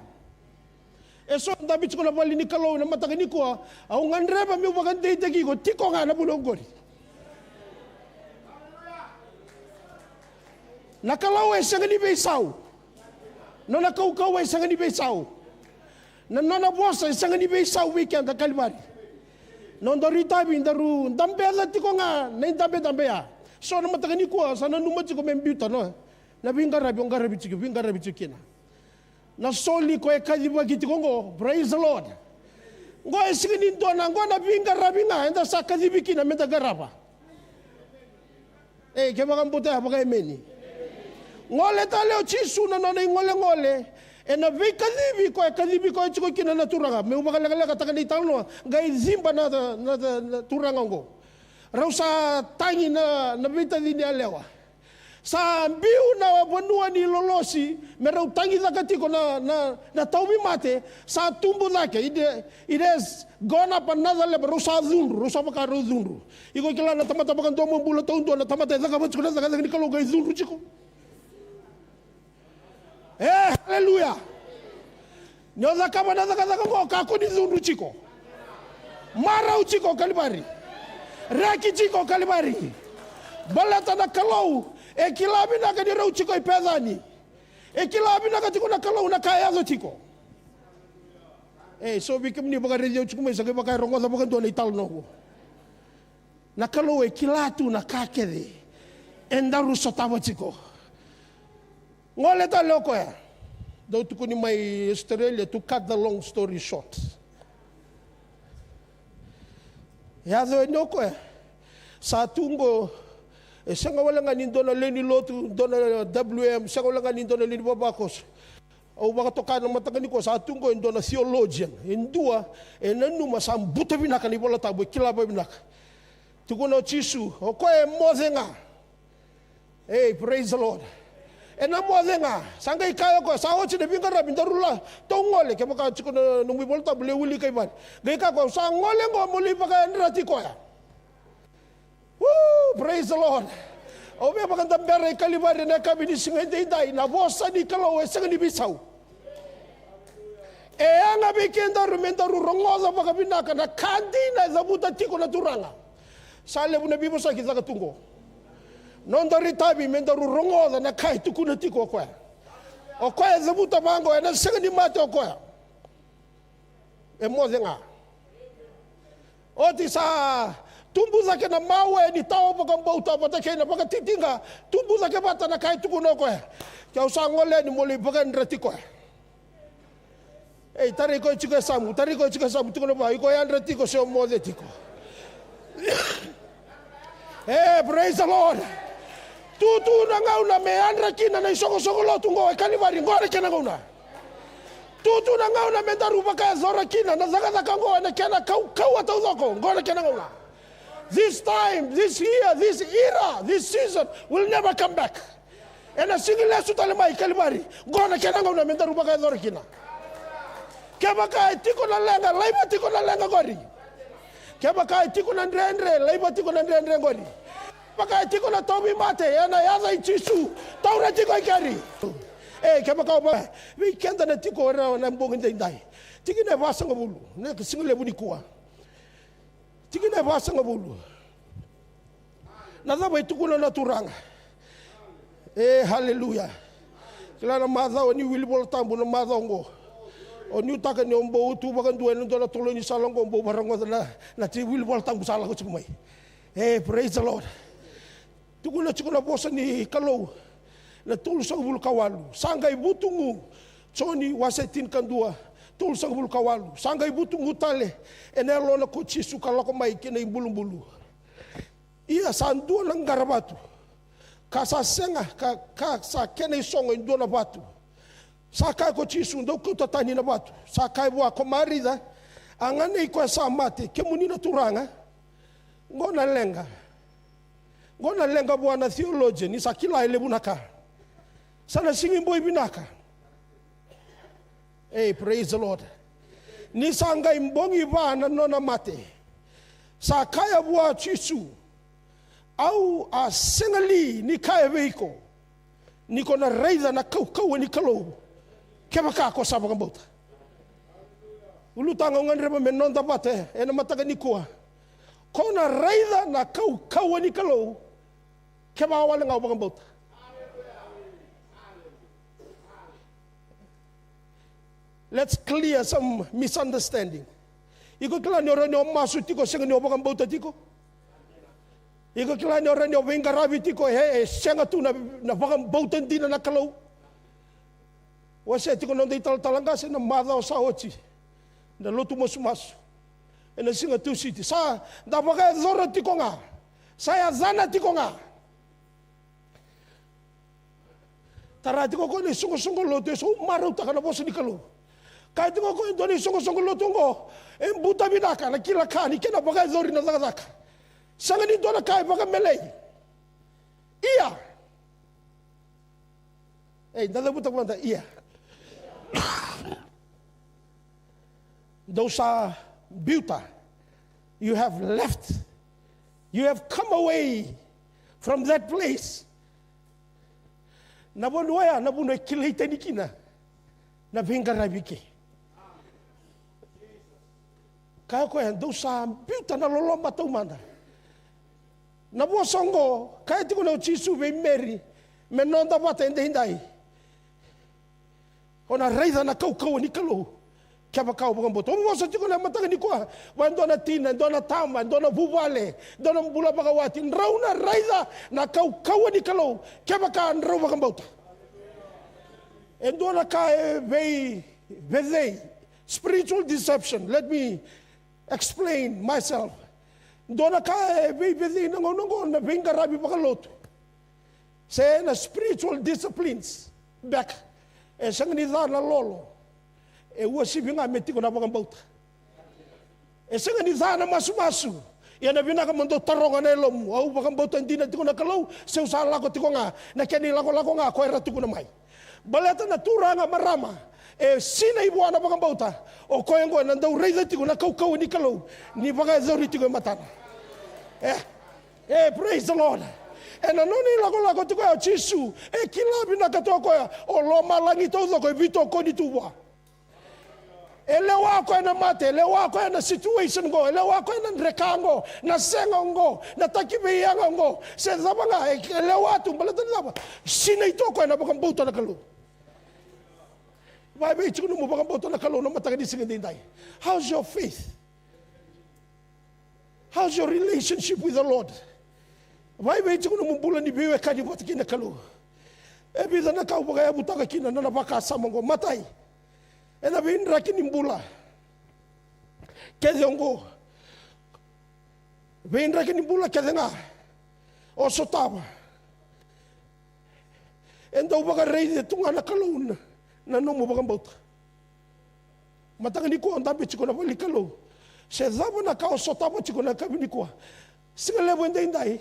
Eso ndabi tiko na bali ni Kalou na mataka nikua, au ngandreba mi ubagande itagi ko tiko nga na bulongori. Na Kalou e sangani beisau. No na kau e sangani beisau. Na nona vosa e sangani beisau weekend a Kalibari. Non do ritabi ndaru ndambe la tiko nga na ndambe ya. So na mataka nikua sana numa tiko membuta no. Na vingarabi tikina. Na soli ko e kadiba tiko ngo, praise the Lord. Ngo e singani ndona ngo na vingarabi nga enda sa kadibiki na meta garaba. Eh ke bakambote baka emeni. Ngole tale o chisu na nona ngole e na vi kadibi ko chiko kina na turanga me ubaka lega taka ni talno ngai zimba na turanga ngo rausa tangi na vita dini alewa sa biu na bonua ni lolosi me rau tangi zakatiko na taubi mate sa tumbu lake it has gone up another level rusa baka zunru iko kila na tamata baka ndomo bula tondo na tamata zaka bachiko na zaka ni Kalou ngai zunru chiko. Eh, haleluya. Nyoza kama na zaka ngo kakuni zundu chiko. Mara uchiko Kalibari. Raki chiko Kalibari. Balata na Kalou e kilabi na kani rau chiko ipedani. E kilabi na katiko na Kalou na kaya zo chiko. Eh, so bikimni baka radio chiko mai sakai baka rongo sa baka dona ital no. Na Kalou e kilatu na kakede. Endaru sotava chiko. Ngole ta loko ya. Dau tuku ni mai Australia to cut the long story short. Ya do noko ya. Sa tungo sanga wala nga ni dona leni Lotu dona WM sanga wala nga ni dona leni babakos. Au baka toka na mataka ni ko sa tungo dona theologian. Indua nanu masambuta vinaka ni bola tabu kilaba vinaka. Tuku no chisu o ko e mozenga. Hey, praise the Lord. E na mozenga sanga ikaya ko sa ochi de bingara bindarula to ngole ke baka chiko no mi bolta bule wuli kai ban gai ka ko sa ngole ngo muli baka nrati ko ya. Woo, praise the Lord. O me pakanta bera I kalivari na kabini singendai na vosa ni Kalou e sanga ni bisau. E anga bikenda rumenda rongoza vakabinaka na kandina zabuta tiko na turanga. Sale buna bibo sa kita katungo. Nonda ritabi menda rongoza na kai tukuna tiko kwa. O kwa zabuta bango na sanga ni mate o kwa. E mozenga. Oti sa tumbuza ke na mawe ni tao pakambauta patake na pakatitinga tumbuza ke bata na kai tukuna kwa. Kya usangole ni moli pakandra tiko. Ei, tari ko chika samu tiko na ba iko yandra tiko se mode tiko. Hey, praise the Lord. Tu na ngauna me andra kina na isoko Lotu ngo e kalivari ngore kena ngauna. Tu na ngauna me daruba ka zora kina na zaga ngo na kena kau taucoko ngore kena ngauna. This time, this year, this era, this season will never come back. And a single lesu talema I kalivari ngore kena ngauna me daruba ka zora kina. Kebaka tiko na lenga, laiba tiko na lenga gori. Kebaka tiko na ndrendre, laiba tiko na ndrendre gori. Baka tiko na tobi mate, yana yaza ichisu, taura tiko ikari. Kebaka oba, weekenda na tiko na mbongi ndai. Tiki na vasa ngabulu, ne single levu nikua. Tiki na vasa ngabulu. Nazaba itukuna na turanga. Hallelujah. Kila na maza wani wilibol tambu na maza ngo. O ni utaka ni ombo utu bakan dua ni dola tolo ni salong ombo barango na ti wil bol tang busala ko chumai. Praise the Lord. Tukuna vosa ni Kalou na tulu sang bulu kawalu. Sangai butungu choni wasetin kandua tulu sang bulu kawalu. Sangai butungu tale enelo na kuchisu kaloko mai kena imbulu-bulu. Ia sandua nang garabatu. Kasa senga ka sa kena isongo indua na batu. Sakai ko chisu ndo kuta tani na batu. Sakai bua komarida. Angane iko sa mate. Kemuni na turanga. Ngona lenga bua na theologian. Ni sakila levu naka. Sana singing boy vinaka. Praise the Lord. Ni sanga imbongi vana nona mate. Sakaya bua chisu. Au a sengali ni kaya veiko. Niko na reida na kau ni Kalou. Kebaka ko sa pakambauta. Ulutanga nganreba menonda bate ena mataka nikua. Kona raida na kau ni Kalou. Keba wala ngau pakambauta. Let's clear some misunderstanding. Iko kila ni ora ni masu tiko senga ni pakambauta tiko. Iko kila ni ora ni vingarabi tiko senga tu na pakambauta dina na Kalou. Wase tiko nonde talanga se na mada o saoti na Lotu masu e na singa tu siti sa da baka zora tiko nga sa ya zana tiko nga tara tiko ko ni sungo Lotu so maru ta kana vosa ni Kalou ka tiko ko ndoni sungo Lotu ngo embuta vinaka na kila kani kena baka zori na zaka sanga ni dona kai baka melei ia nada buta kwanta ia. Those are beauty. You have left. You have come away from that place. Nabonoya, nabono kilite nikina. Na vingarabike. Kaya ko yan, those are beauty na lolomba taumanda. Nabosongo, kaya tiko na uchisu ve meri, menonda bata ende hindai. Ona reida na kau ni Kalou. Kaya kau pakambauta. Omo vosa tiko na mataka nikua. Wandona tina, ndona tama, ndona vuvale, ndona bula Vakaviti. Nrau na reida na kau ni Kalou. Kaya ka nrau pakambauta. Ndona ka vei spiritual deception. Let me explain myself. Ndona ka vei nango na vingarabi pakalotu. Say na spiritual disciplines back. Sang ni na lolo. Worship nga metiko na pakambauta. Sang ni na masu. Yan na vinaka mando taronga na elom. Au pakambauta hindi na tiko na Kalou. Sa usala ko tiko nga. Na kani lako nga. Ko era tiko na may. Baleta na tura nga marama. Sina ibuwa na pakambauta. O ko yang ko nandaw reida tiko na kau ni Kalou. Ni baka zori tiko matana. Praise the Lord. E na noni lako tiko ya chisu. E kila vinaka toko ya. O lo malangi todo ko vito ko ni tuwa. Ele wako na mate, ele wako na situation go, ele wako na rekango, na sengo go, na takibe yanga go. Se zabanga ele watu balatan laba. Sina ito ko na bakang buto na Kalou. Vai be chikuno mo bakang buto na Kalou na mataka ni singin dai. How's your faith? How's your relationship with the Lord? Vai be chikuno mo bula ni bewe kadi botaki na Kalou. E bisa na kau bagaya butaka kina na baka samango matai. E na vindra kini bula. Kede ongo. Vindra kini bula kede nga. O sotaba. Endo baga rei de tunga na Kalou na nomo baga bauta. Mataka nikua ondabe chiko na bali Kalou. Se zaba na kao sotaba chiko na kabi nikua. Singa levu endai.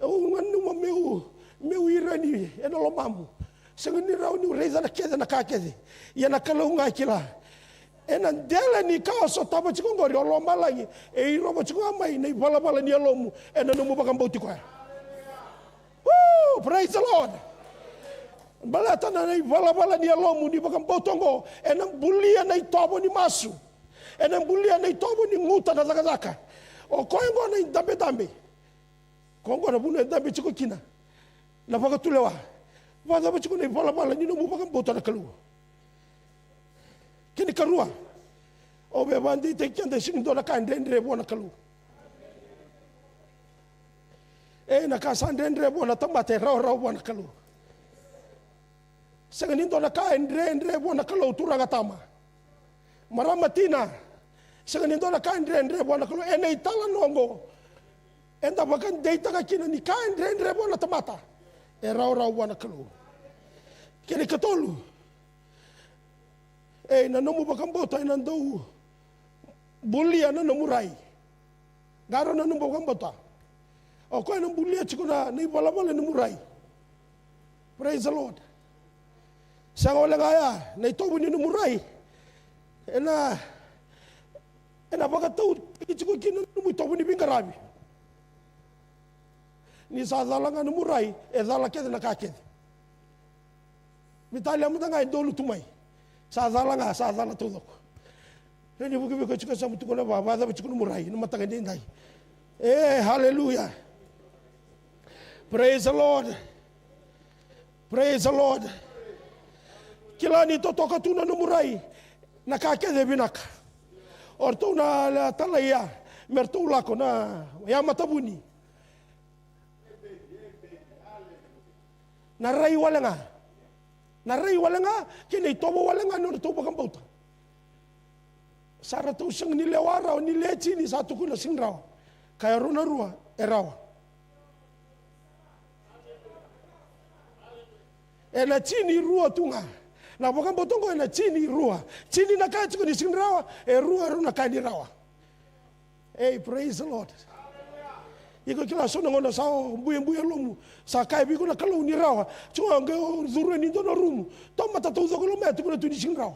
O nganu meu irani e na lomamu. Singa ni rau ni reiza na kede na kakede. Ia na Kalou ngai kila. E na dela ni kao sotaba chiko ngori o loma langi. E i roba chiko amai nei bala ni alomu. E na nomo baga bauti koe. Woo! Praise the Lord. Balata na nei bala ni alomu ni baga bautongo. E na bulia nei tobo ni masu. E na bulia nei tobo ni nguta na zaka. O koengo nei dambe. Kongo na buna dambe chiko kina. Na baga tulewa. Vada ba chiko nei bala ni nomo baga bauta na Kalou. Kini karua. O be bandi te kende sing do na ka ndendre bona Kalou. E na ka sandendre bona Tamada rau bona Kalou. Sangani do na ka ndendre bona Kalou turanga tama. Maramatina. Sangani do na ka ndendre bona Kalou e nei tala nongo. Enda bakan deita ka kina ni ka ndendre bona Tamada. E rau bona Kalou. Kini katolu. E na nomu bakang bota ina ndou bulia na nomurai. Garo na nomu bakang bota. O ko na bulia chiko na ni bala nomurai. Praise the Lord. Sango le gaya na ito ni nomurai. Ena bakatau chiko kina nomu ito ni bingarabi. Ni sa zalanga nomurai e zala kede na kakede. Mitalia mutanga ndolu tumai. Sazala taucoko. Nani buki ko chika samu tukona baba da chikuno murai no mataka ndai. Hallelujah. Praise the Lord. Praise the Lord. Kila ni to toka tuna no murai na kake de vinaka. Orto na la talaya merto lako na ya matabuni. Na rai walanga. Na rei walanga kini tobo walanga no tobo kan bauta. Sara tu sing ni lewara o ni leci ni satu kuna sing rawa. Kaya runa rua erawa. E na chini rua tunga. Na bukan botongo e na chini rua. Chini na kaya chuko ni sing rawa e rua runa kaya ni rawa. Hey, praise the Lord. Iko kila sona ngona sao buya lomu sa kai bi kuna Kalou ni rawa chua nge zuru ni do no rumu to mata taucoko lo metu kuna tuni sing rawa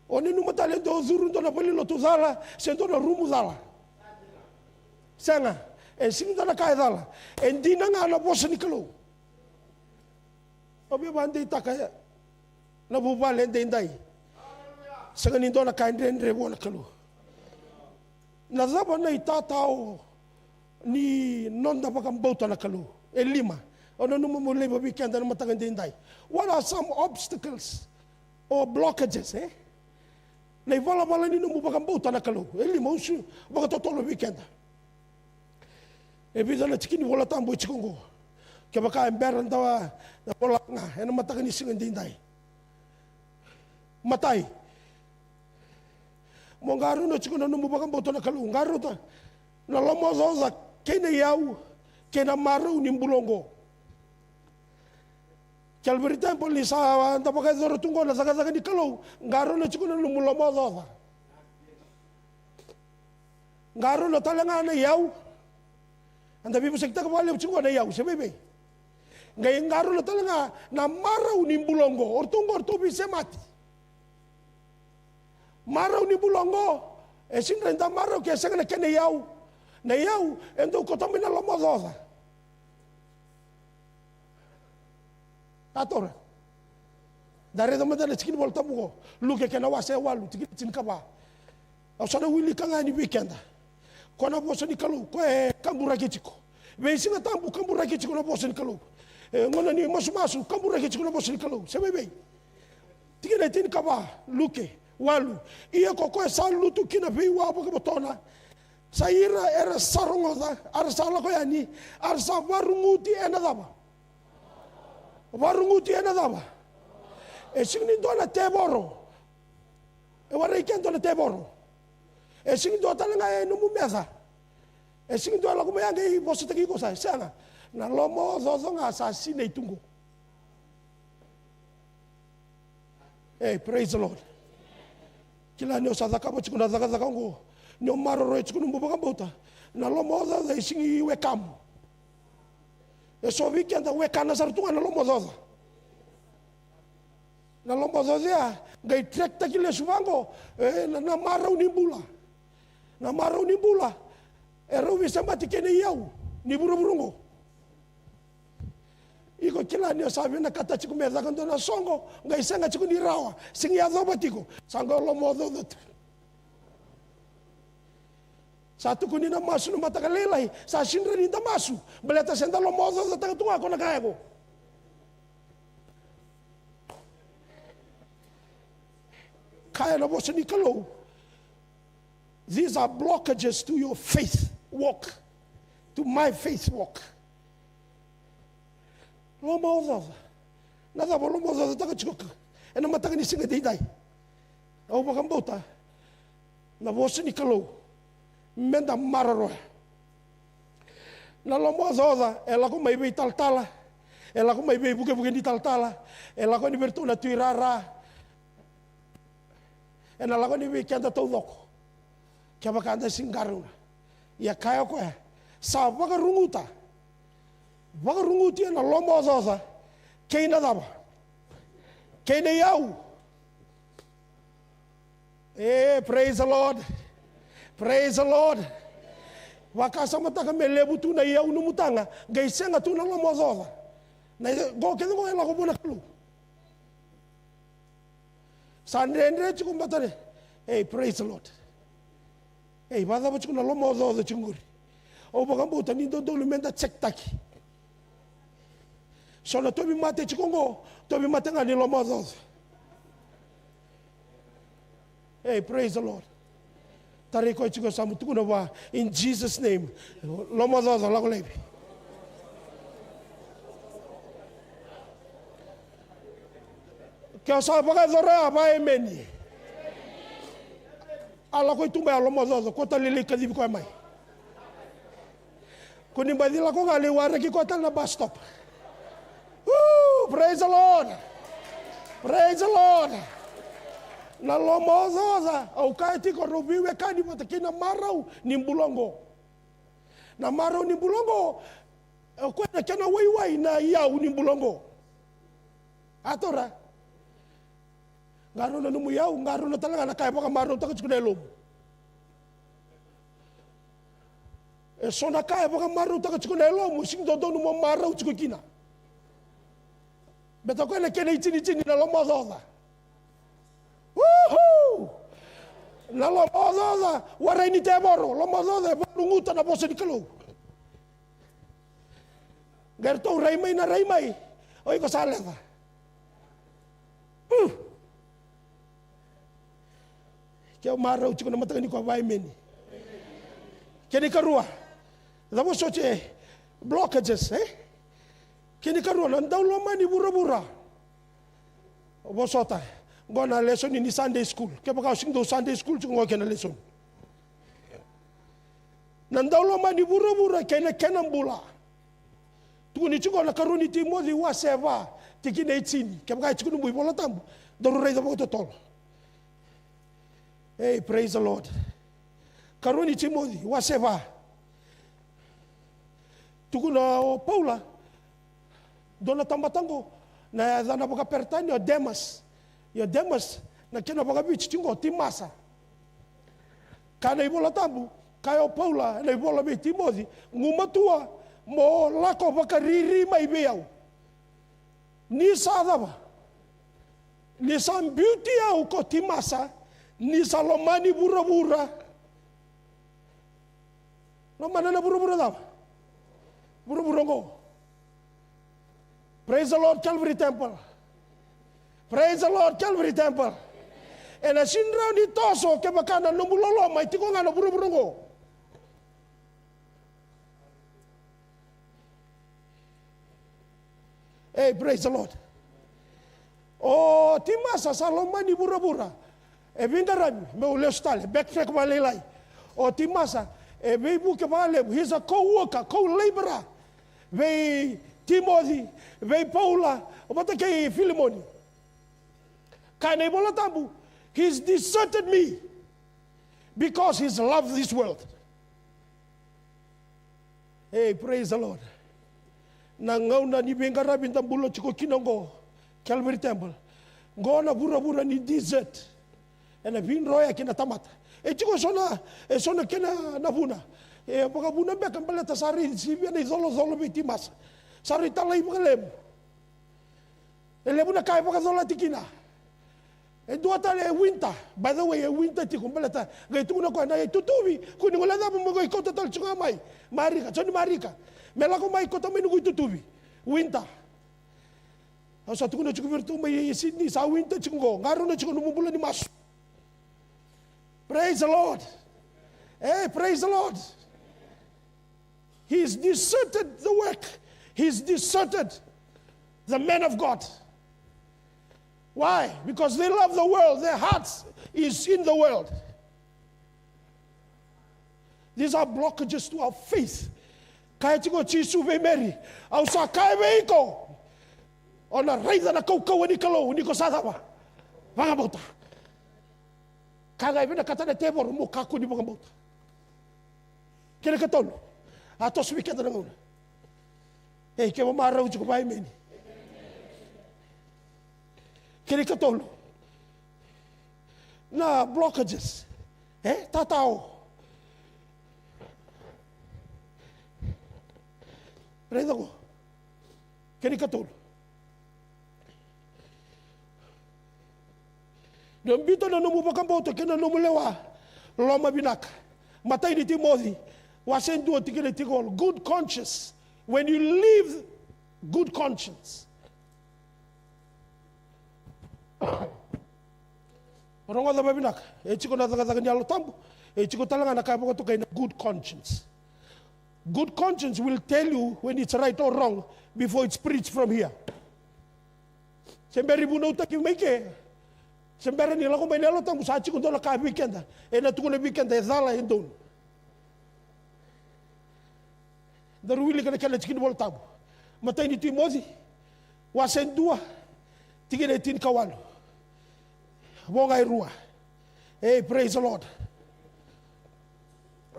oni nu mata le do zuru do na pali Lotu zala se do na rumu zala sanga e sing do na kai zala e dina nga na vosa ni Kalou obe bande taka na bubale ndai sanga ni do na kai ndre bona Kalou na zaba na itatao ni nonda bakang bauta na Kalou. E lima. Ono numu mo levu weekend na mataka ndai. What are some obstacles or blockages, eh? Na ivala ni numu bakang bauta na Kalou. E lima usu baka totolo weekend. E bisa na chikini vola tambo chikongo. Ke baka emberan tawa na vola nga e na mataka ni singin ndai. Matai. Mo ngaru no chikono numu bakang bauta na Kalou. Ngaru ta na lomo zoza kena yau kena maru ni mbulongo. Kal berita poli sa anda pakai zoro tunggu na zaga di Kalou ngaro na chikuna no mulomo zoza. Ngaro na talanga na yau. Anda bibu sekta kawali chikuna na yau sebebe. Ngai ngaro na talanga na maru ni mbulongo ortungo ortobi semati. Maru ni mbulongo esin renta maru ke sanga na kena yau. Na yau endo kotamina lomo zoza. Atora. Dari da madana tikin volta bugo. Luke ke na wase walu tikin tin kaba. Au sana wili kanga ni weekenda. Kona vosa ni Kalou, ko e kambura ke tiko. Ve singa tambu kambura ke tiko na vosa ni Kalou. Ngona ni masu kambura ke tiko na vosa ni Kalou. Se bebe. Tikin tin kaba luke walu. Ia ko e sa lutu kina ve wa ba botona. Saira era sarongoda, arsala ko yani, arsa varunguti enadaba. Varunguti enadaba. E singni dona teboro. E warei kento na teboro. E singni do talanga e numu mesa. E singni do la kumaya ngai vosa taki ko sa sanga. Na lomo zozo nga sa sine tungu. Hey, praise the Lord. Kila nyo sa zakabo chikuna zakazakango. Nyo maro roe chikunu mbubaka mbota. Na lomo zozo e singi wekamu. E so weekend wekana sartunga na lomo zozo. Na lomo zozo ya ngai trek takile suvango na marau ni bula. Na marau ni bula. E rovi sambati kene iau ni buru-burungo. Iko kila nyo sabi na kata chiku meza kanto na songo ngai senga chiku ni rawa singi azoba tiko sango lomo zozo. Satu kuni na masu na mataka lelai sa sindra ni masu beleta senda lomo zozo taka tunga kona kayako. Kaya na vosa ni Kalou. These are blockages to your faith walk, to my faith walk. Lomo zozo. Nada bo lomo zozo taka chikoka. E na mataka ni singa deidai. Au bakambota. Na vosa ni Kalou. Menda mararoa. Na lomo zozo ela ko mai bei taltala. Ela ko mai bei buke ni taltala. Ela ko ni bertuna tuirara. E na lago ni weekenda taucoko. Kia bakanda singaruna. Ia kaya koe. Sa wakarunguta. Wakarunguti na lomo zoza. Kei na daba. Kei na iau. Praise the Lord. Praise the Lord. Wakasa mataka me levu tu na iau numutanga. Gai senga tu na lomo zoza. Na go kene go ela ko bona Kalou. Sandre chiku mbatare. Hey, praise the Lord. Hey, vada ba chiku na lomo zozo chinguri. O bakambuta ni do lumenda chektaki. So na tobi mate chikongo, tobi mate ngani lomo zozo. Hey, praise the Lord. Tariko chiku samu tukuna wa in Jesus name. Lomo zozo lago lebi. Kau sa pakai zora apa emeni? Ala ko itumba lomo zozo kota lili kadibi ko mai. Kuni badila ko ngali wara ki kota na bus stop. Praise the Lord. Praise the Lord. Na lomo zozo au kai tiko robiwe kani patakina marau ni mbulongo. Na marau ni mbulongo ko na kana wai na iau ni mbulongo. Atora. Ngaro na numu iau, ngaro na talaga na kaya baka marau taka chukuna lomu. E so na kaya baka marau taka chukuna lomu, sing dodo numu marau chukukina. Beta koe na kene itini na lomo zoza. Woohoo! Na lomo zoza, warai ni teboro, lomo zoza, varunguta na vosa ni Kalou. Gertou raimai na raimai, oi ko sa leva. Kia marau chiko na mataka nikua vai meni. Kia ni karua. Lavo soche blockages, Kia ni karua, na ndau loma ni bura-bura. Vosota, go na lesson ni Sunday school. Kia baka sing do Sunday school chiko ngo kia na lesson. Na ndau loma ni bura-bura kia na kena bula. Tuku ni chiko na karuni timodi wa seva. Tiki na itini. Kia baka chiko numbui bola tambu. Doru rei da bako totolo. Hey, praise the Lord. Karuni Timothy, waseva. Tuku na o Paula, dona tambatango, na dana baka pertani o Demas. Yo Demas, na kena baka bichi tingo, timasa. Kana ibola tambu, kaya o Paula, na ibola bi Timothy, ngumatua, mo lako baka riri mai beau. Ni sa dava. Ni sa beauty au ko timasa. Ni sa lomani bura-bura. Lomana na bura-bura dava. Bura-bura ngo. Praise the Lord, Calvary Temple. Praise the Lord, Calvary Temple. And as in round it also, kebakana no mulolo, my tiko nga no buru-buru ngo. Hey, praise the Lord. Oh, timasa salomani bura-bura. E vingarami, me uleo stale, backtrack malelai. Oh, timasa, e veibu ke levu. He's a co-worker, co-laborer. Vei Timothy, vei Paula, o mataka Filimoni. Kainei Bolabiu, he's deserted me because he's loved this world. Hey, praise the Lord. Nangau na ni bengara bintang bulo chiko kinongo, Calvary Temple. Go na bura-bura ni desert. And I've been roya kina Tamada. E chiko sona kena nabuna. E pagabuna beka baleta sari sibia na zolo bitimas. Sari talai magalem. E levu na kai pagazola tikina. E dua tale winter. By the way, winter tiko baleta. Gai tu na ko na tutubi. Kuni wala da mo go ikota tal chunga mai. Marika, choni marika. Melako mai kota mai nugu tutubi. Winter. Au sa tuku na chiku virtu mai Sydney sa winter chiku ngaru na chiku numubula ni masu. Praise the Lord. Hey, praise the Lord. He's deserted the work. He's deserted the men of God. Why? Because they love the world. Their hearts is in the world. These are blockages to our faith. Kaya tiko chisu ve meri. Au sa kaya ve iko. Ona reida na kau ni Kalou, ni ko sadaba. Vangabota. Kaya vena katana tebor mo kaku ni vangabota. Kena katolo. Atos wiketa na nguna. Hey, ke mamara uchi ko bai meni. Kena katolo. Na blockages. Tatao. Reida ko. Kena katolo. Nambito na nomu bakamboto kena nomu lewa. Loma vinaka. Matai ni Timothy. Wasendu tikile tiko. Good conscience. When you live good conscience. Orongo da vinaka. E chiko na daga nyalo tambo. E chiko talanga na kaipo to kaina good conscience. Good conscience will tell you when it's right or wrong before it's preached from here. Semberi buno utaki make. Semberi ni lako mainelo tambo sa chiko dola ka weekenda. E na tuko na weekenda e dhala endon. Daruili kana kala chikin bol tabu. Matai ni Timothy. Wasendua. Tigene tin kawalo. Bonga irua. Hey, praise the Lord.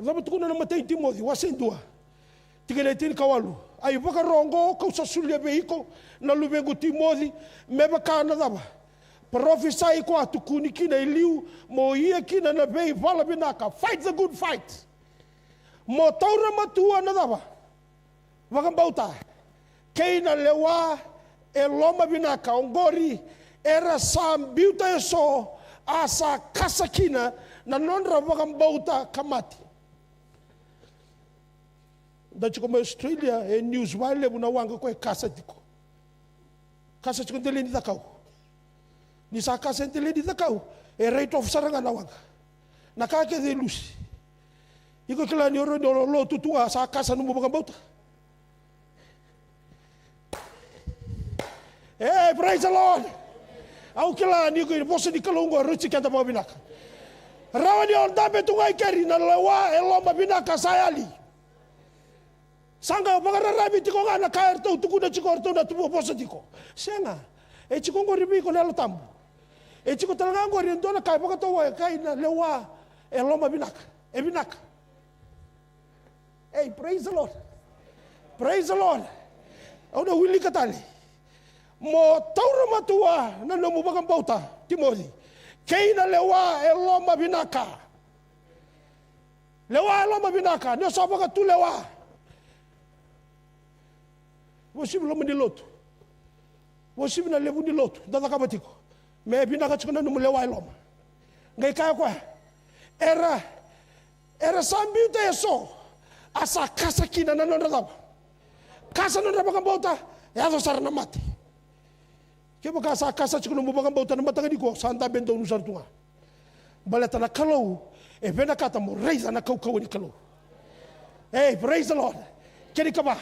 Lama tukuna na matai Timothy. Wasendua. Tigene tin kawalo. Ay baka rongo kau sa solia veiko na lubengu Timothy. Meba kana daba. Prophesy ko atukuni kina iliu. Mo ia kina na vei vala vinaka. Fight the good fight. Mo taura matua na daba. Vakambauta, keina lewa e loma vinaka ongori era sam biuta eso asa kasakina na nonra vakambauta kamati. Da chiko me Australia e news wale buna wanga ko e kasa tiko. Kasa chiko dele ni takau. Ni sa kasa dele ni takau e rate of saranga na wanga. Na kake de lusi. Iko kila ni oro no Lotu tua sa kasa no vakambauta. Hey, praise the Lord. Au kila ni ko vosa ni Kalou ngo ruchi kanta mo vinaka. Rawa ni on dabe tungai keri na lewa e loma vinaka sayali. Sanga bagara rabi tiko ngana kaer tau tuku na chiko orto na tupo vosa tiko. Senga. E chiko ngo ribi ko nelo tambu. E chiko talanga ngo rindo na kai baka to kai na lewa e loma vinaka. E vinaka. Hey, praise the Lord. Praise the Lord. Au na wili katali. Mo taura matua na nomu bakambauta Timothy. Keina lewa e loma vinaka. Lewa e loma vinaka. Nio sabaka tu lewa. Vosibu loma ni Lotu. Vosi na levu ni Lotu, da Vakaviti. Me vinaka chukuna numule loma. Ngai kaya kwa. Era sambi te so. Asa kasa kina na nonda daba. Kasa nonda bakambota, ya do sarana mati. Kebo kasa chukuna mu bakambota na mataka nikua, santa bendo nu sartunga. Baleta na Kalou, e vena kata mo reisa na taucoko ni Kalou. Hey, praise the Lord. Keri kaba,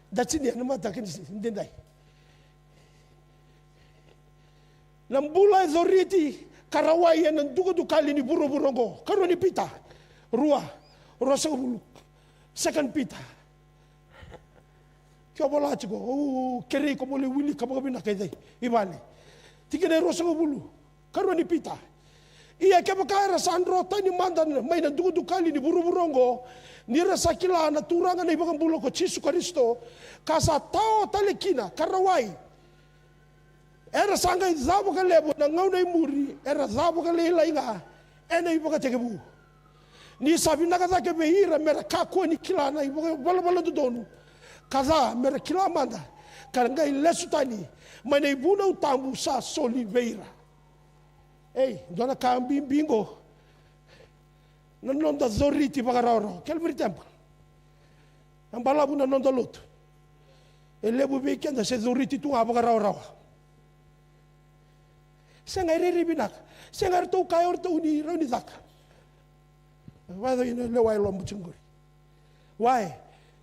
that's in the mataka ni dendai. Nambula zoriti karawai and dugu kali ni buru burongo. Karoni pita. Rua. Rosa buluk. Second pita. Kyo bola chiko. Oh, keri ko mole wili kababina kay ibali. Tigene rosa bulu. Karoni pita. Iya kaya kaya sandro tani mandan may na dugu kali ni buru burongo. Nira sa kila na turangan na ibang bulo ko Jesu Kristo. Kasa tao talikina karawai. Era sanga zabo ka levo na ngau na muri era zabo ka leila inga ena vakacegu ni sabi na kaza ke behira mera kako ni kila na bala do donu kaza mera kila manda karanga lesutani mane buna utambu sa soli veira ei dona kambi bingo na nonda zoriti bagararo kelvri tempo ambala buna nonda Lotu elebu weekend se zoriti tu abagararo Sengai riri vinaka. Sengai tau kai or tau ni rauni zaka. Wado ina lewa ilo mchunguri. Why?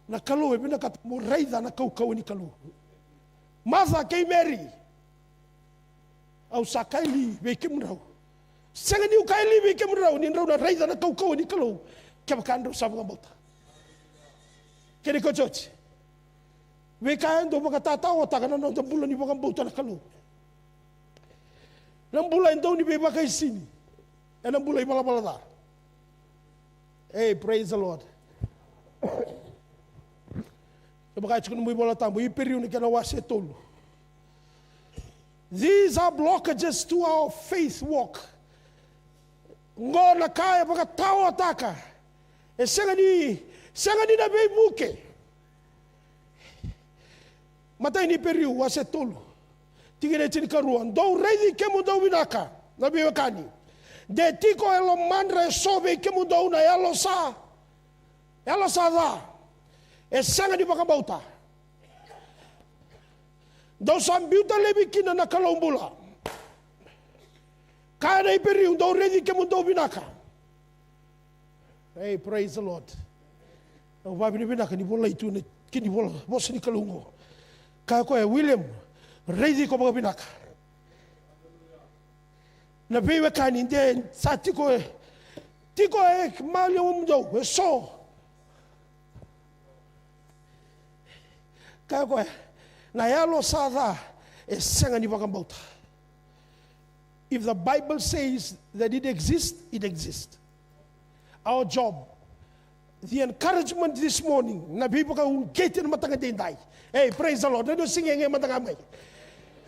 Na Kalou e vinaka mo reida na taucoko ni Kalou. Maza kei meri. Au sakai li veke mrau. Sengai ni ukai li veke mrau ni rau na reida na taucoko ni Kalou. Keba kandro sabu ngambota. Keri ko chochi. Veka endo baka tatao takana no bula ni baka mbota na Kalou. Nambula então ni beba kai sini. E nambula ibala balada. Hey, praise the Lord. E baka chukunu mu ibala tambo I periu ni kana wase tolu. These are blockages to our faith walk. Ngona kaya baka tawa taka. E senga ni na bei buke. Matai ni periu wase tolu. Tigere chini karuan. Dou reidi kemu dou vinaka. Na biwakani. De tiko elo mandra e sobe kemu dou na elo sa. Elo sa da. E sanga di bakambauta. Dou sambiuta lebi kina na Kalou bula. Kaya na iperiu. Dou reidi kemu dou vinaka. Hey, praise the Lord. O babi ni vinaka ni bola itu ni kini bola. Vosa ni Kalou. Kaya ko e William. Reidi ko mga vinaka. Na bewe kani hindi sa tiko e mali umdo e so. Kaya ko e na yalo sada e senga ni bakambauta. If the Bible says that it exists, it exists. Our job, the encouragement this morning, na bibo ka ungkete na matanga dinday. Hey, praise the Lord. Reno singenge matanga may.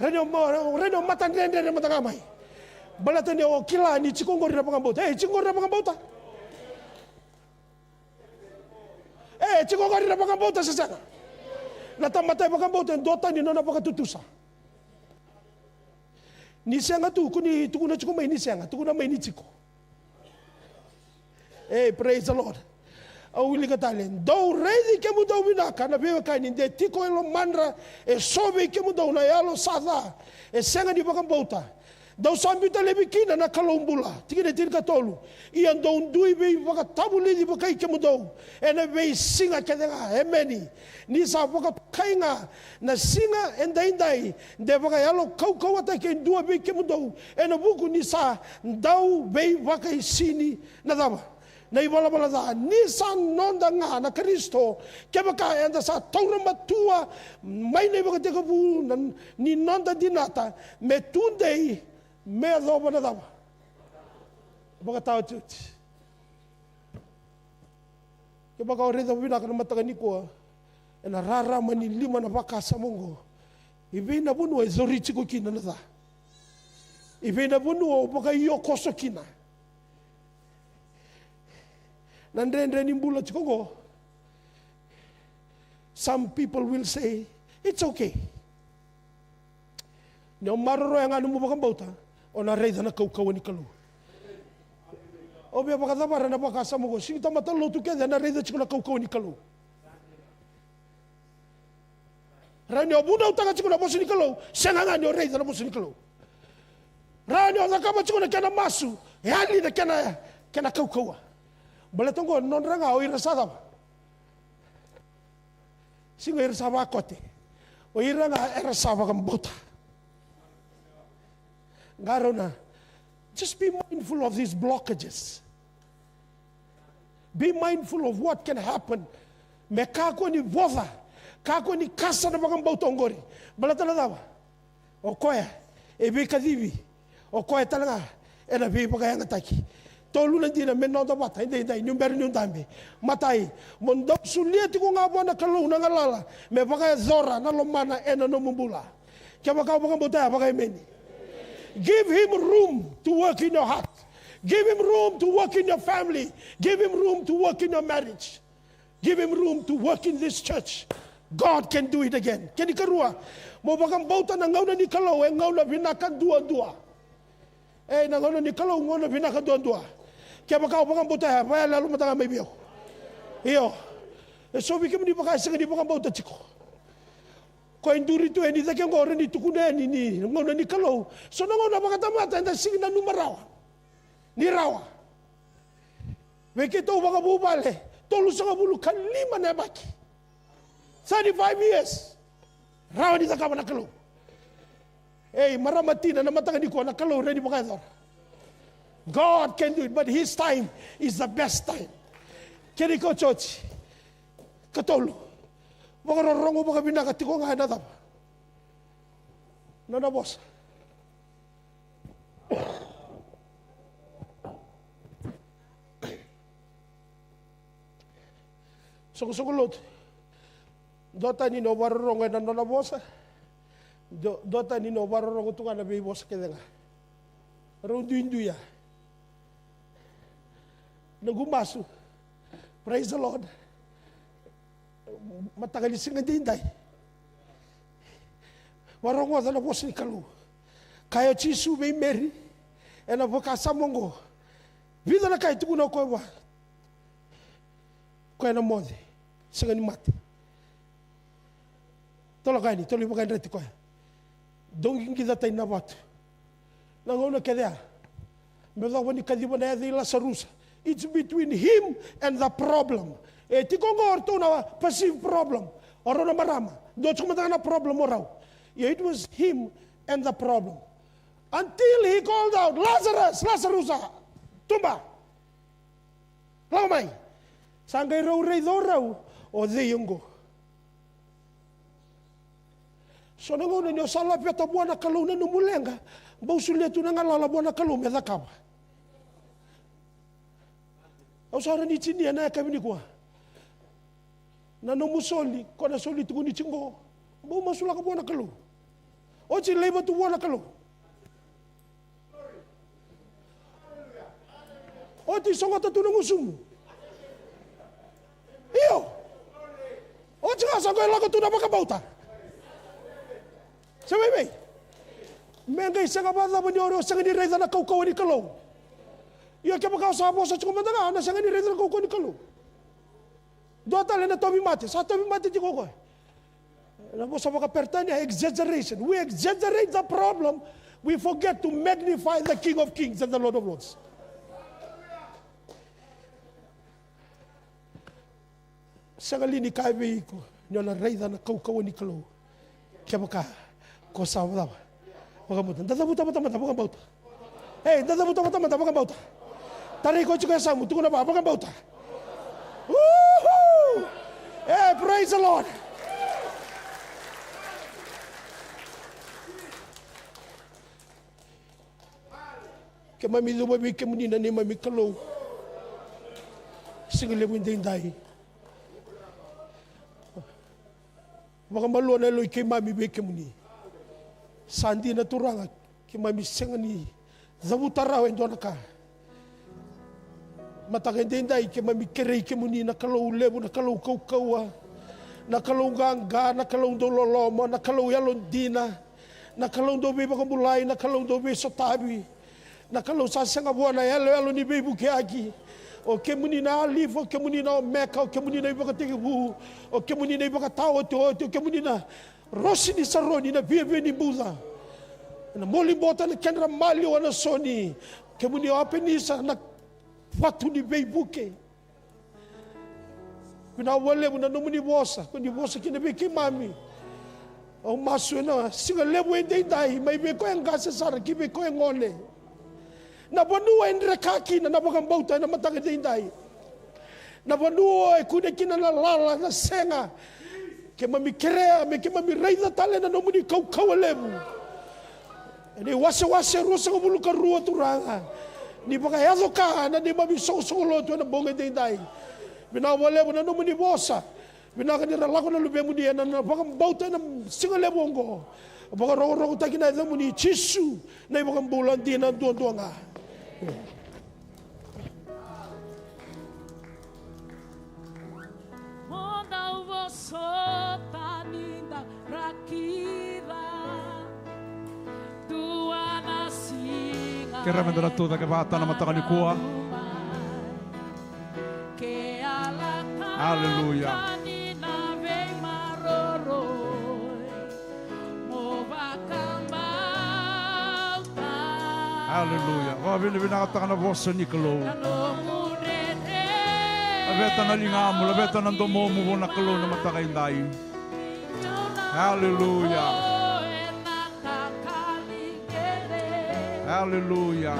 Reno matandende na matanga may. Balata ni o kila ni chikongori na pakambota. Hey, chikongori na pakambota. Hey, chikongori na pakambota sa sana. Natamatay pakambota dota ni nona pakatutusa. Ni senga tu kuni tukuna chikumay ni senga, tukuna may ni chiko. Hey, praise the Lord. Awili katalen. Dou reidi kemu dou vinaka na bewa kaini de tiko elo mandra e sobe kemu dou na yalo sada e senga di bakambota. Dou sambita lebikina na Kalou bula. Tigine tirka tolu. Ian dou ndui bei vakatabuli di bakai kemu dou. E na bei singa kedenga emeni. Ni sa vakakainga na singa endai de vakayalo taucoko ata ke dua bei kemu dou. E na buku ni sa dau bei vakai sini na daba. Na ibala da nisan nonda nga na Kristo kebaka enda sa taura matua mai nei baka teka bu ni nonda dinata me tundei me adoba na daba baka tau tuti kebaka oreda vinaka na mataka nikua ena rara mani lima na baka sa mongo ibe na bunu e zorichi ko kina na da ibe na bunu o baka iyo koso kina Nandre nimbula tiko. Some people will say, it's okay. Ni o maroro e ngā numu wakambauta, o na reitha na kaukau ni Kalou. O bea wakatawara na wakasamogo, singi tamata lotu kede na reitha chiko na kaukau ni Kalou. Rani o buna utanga chiko na bosu ni Kalou, senga ni o reitha na bosu ni Kalou. Rani o nakama chiko na kena masu, e ali na kena kaukaua. Bale tongo non ranga o ira sadawa. Singo ira sawa kote. O ira nga ira sawa kambota. Garona, just be mindful of these blockages. Be mindful of what can happen. Me kako ni vosa, kako ni kasa na bakambauta ongori. Bale taladawa. O koe, e be kadivi. O koe talanga, e na be bakayanga taki. Tolu na dina men nonda bata indai nyumber nyundambe matai mondo sulia tiko nga bona Kalou na ngalala me baka zora na lomana ena no mumbula kya baka bota baka meni. Give him room to work in your heart. Give him room to work in your family. Give him room to work in your marriage. Give him room to work in this church. God can do it again. Kani karua mo baka bota na ngauna ni Kalou e ngauna vinaka dua. Eh na ngauna ni Kalou ngauna vinaka dua. Kaya baka upang buta, kaya lalo matanga may biyo. Iyo. So we kemuni baka sa kanibang buta tiko. Ko induri to eni takeng ko rin itukuna ni ngona ni Kalou. So ngona baka Tamada na sige na numarawa. Ni rawa. Weki to baka bubale. Tolu sa kabulu kalima na baki. 35 years. Rawa ni takama na Kalou. Eh maramatina na mataka nikua na Kalou rin baka ito. God can do it, but His time is the best time. Kini ko church, katolo, baka rorongo baka vinaka tiko nga hanatap. Nana vosa. Sungguh-sungguh dota ni no barorongo na nana vosa. Dota ni no barorongo tunga na bi vosa kedenga. Rundu ya. Nagumasu. Praise the Lord. Matagalising nga dinday. Warong na po si Kalou. Kaya chisu may Mary. E na vakasamongo. Vida na kayo tukuna ko wa. Kaya na mode. Sanga ni mati. Tolo kaya ni. Tolo yung kaya reti ko. Donging kita tayo na bato. Nanguna kaya. Medaw ni kadiba na yadila sa rusa. It's between him and the problem. Eh, tiko nga orto na passive problem. Oro na marama. Doon sumatang na problem oraw. Yeah, it was him and the problem. Until he called out, Lazarus, tumba. Lamay. Sangay raw, o deyungo. So nangono nyo salapya tabuan na Kalou na numulenga. Bausulia tu na nga lalabuan na Kalou medakaba. Au sara ni chini na kami nikua. Na no musoli, ko na soli tu ni chingo. Bo masula ka buana Kalou. O chi leba tu buana Kalou. O ti songa tu na musumu. Iyo. O chi ka songa la ka tu na bakabauta. Sabi Mengay sanga bata ba ni oro sanga ni reza na kaukau ni Kalou. Ia kaya baka sa vosa chiko matanga na sanga ni reza na kaukau ni Kalou. Dota le na tobi mate, sa tobi mate tiko ko. Na vosa baka pertanya exaggeration. We exaggerate the problem, we forget to magnify the King of Kings and the Lord of Lords. Sanga lini kaibe ko, nyo na reza na kaukau ni Kalou. Kaya baka ko sa wala. Bagaimana? Dadabuta bukan bauta. Hey, dadabuta bukan bauta. Tarik kau juga samu, tunggu apa? Bukan bauta. Woohoo! Hey, praise the Lord. Kemami lumabi kemuni na neimami Kalou. Singile windindai. Baka maluan na loy kemami be kemuni. Sandi na turanga kemami sengani zabutaraw endo naka. Matagandindai kemami kerei kemuni na Kalou levu na Kalou kaukaua. Na Kalou ganga, na Kalou dololoma, na Kalou yalondina. Na Kalou do be bakabulai, na Kalou do be sotabi. Na Kalou sa sanga buana elo ni be buke aki. O kemuni na alif, o kemuni na meka, o kemuni na vakacegu, o kemuni na vakataucoko, o kemuni na rosi ni saroni na biebe ni bula. Na moli bota na kendra mali wana soni. Kemuni o apenisa na watu ni be buke. Kuna wale na nomuni vosa, kundi vosa kina be neimami. O masu na singa levu endei mai be ko engase sara ki be ko engone. Na vanua en rekaki na napakambauta na mataka dindai. Na vanua e kude kina na lala na senga. Ke mami kerea me ke mami reida tale na nomuni kau levu. Ni wase rusa ko bulu karua turanga. Ni baka yazo ka na ni mami so Lotu na bonga dindai. Bina wale na nomuni vosa. Bina ka dira lako na lube mudi na napakambauta na singa levu ongo. Baka rongo takina na muni chisu na ibaka bula di na duanga. Onda vosa taninda rakira tua nasinga. Kerran tätä tuota kevättä mataka nikua. Halleluja. Halleluja. Vavili vinaka na vosa ni Kalou. Aveta na lingamu, aveta na domomu vona Kalou na mataka indai. Halleluja. Halleluja.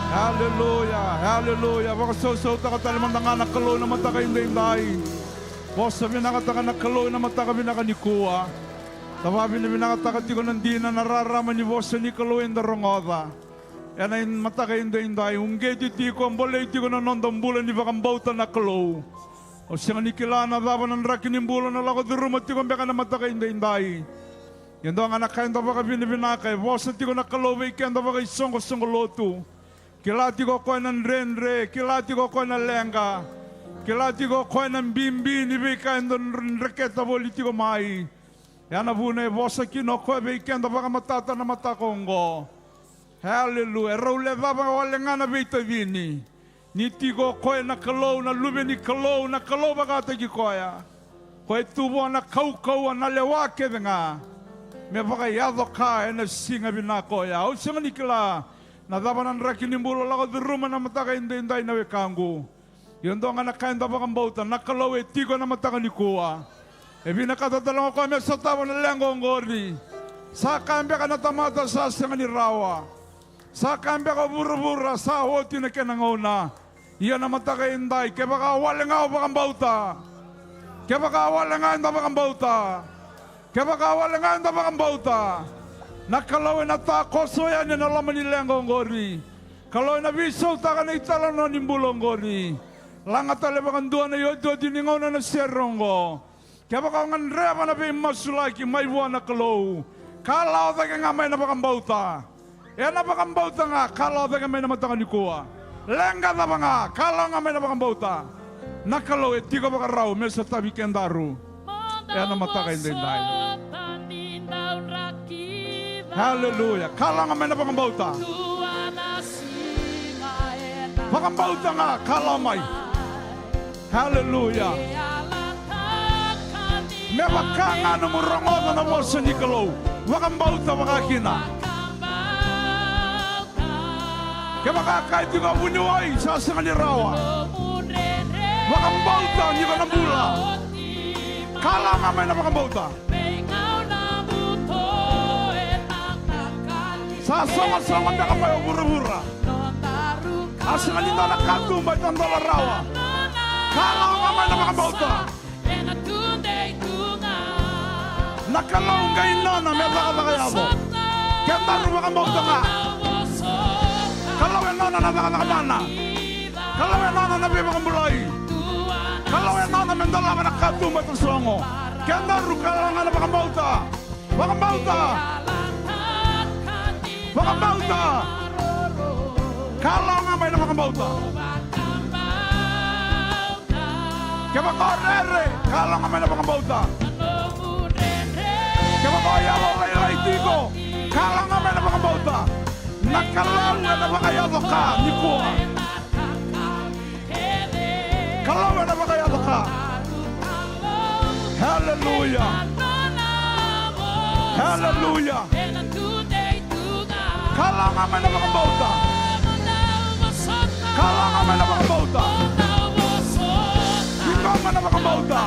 Halleluja, halleluja. Vakacegu takatalimandanga na Kalou na mataka indai. Vosa vinaka na Kalou na mataka vinaka nikua. Tawabi na vinaka tiko nandina nararama ni vosa ni Kalou in the rongoda. Yan ay mataka indai. Ungeti tiko ang bolay tiko na nondang bula ni vakambauta na Kalou. O siya ni kilana dawa ng rakin ng bula na lako di rumot tiko ang beka na mataka indai. Yendo ang anak kain tapa ka vinaka, vosa tiko na Kalou weekend tapa ka isongo Lotu. Kilati ko koy ng renre, kilati ko koy ng lenga, kilati ko koy ng bimbi, ni bika indon reketa boliti ko mai. Yana bune vosa kino koy weekend tapa ka matata na matakongo. Hallelujah. Raule baba walengana beita vini. Ni tiko koy na Kalou na lube ni Kalou na Kalou bagata ki koya. Koy tubo na kau na lewake nga. Me vakayado ka na singa binakoya. O singa nikila. Nadabanan raki nimbulo lako di rumah na mataka inday na wekangu. Yun doon nga nakain dapat kang bauta. Nakalaw tiko na mataka nikua. E binakatatalang ako may sa tawa na lengong gori. Sa kambya ka na Tamada sa singa ni rawa. Sa kambya ka bura-bura sa hoti na kinanguna. Iyan na mataka inday. Kaya baka wala nga ako kang bauta. Kaya baka wala nga dapat kang bauta. Kaya baka wala nga dapat kang bauta. Nakalaw na tako soya niya nalaman ni lengong gori. Kalau na biso taka na itala no nimbulong gori. Langat tala bakan dua na yodo diningaw na seronggo. Kaya baka ngan reba na be masu lagi may buwan na Kalou. Kalau taka nga may nabakan bauta. E nabakan bauta nga kalau taka may namataka nikua. Lengga na ba nga kalau nga may nabakan bauta. Nakalaw tiko baka raw may sa tabi kendaru. E namataka hindi dahil. Hallelujah. Kalau nga may napakambauta. Pakambauta nga, kalamay. Hallelujah. May waka nga numurangono na vosa ni Kalou. Wakambauta wakakina. Kaya makakait yung abunyuay sa sanganirawa. Wakambauta, hindi ka ng bula. Kala nga may napakambauta. Sasama-sama na kayo bura-bura. Asa nga nito nakatumba itong dolarawa. Kalau nga may namakabauta. Nakalaw ngayon na may nakakayabo. Kaya taro makabauta nga. Kalau yan na nakakamana. Kalau yan na nabibakambulay. Kalau yan na may dalawa nakatumba itong songo. Kaya taro kalau nga namakabauta. Makabauta. Makabauta! Kalau nga may namakabauta. Kaya makorere, kalau nga may namakabauta. Kaya makoyalo lay tiko, kalau nga may namakabauta. Nakalaw nga namakayalo ka, nikua. Kalau nga namakayalo ka. Hallelujah! Hallelujah! Kalau nga may napakabauta. Kalau nga may napakabauta. Tingko nga napakabauta.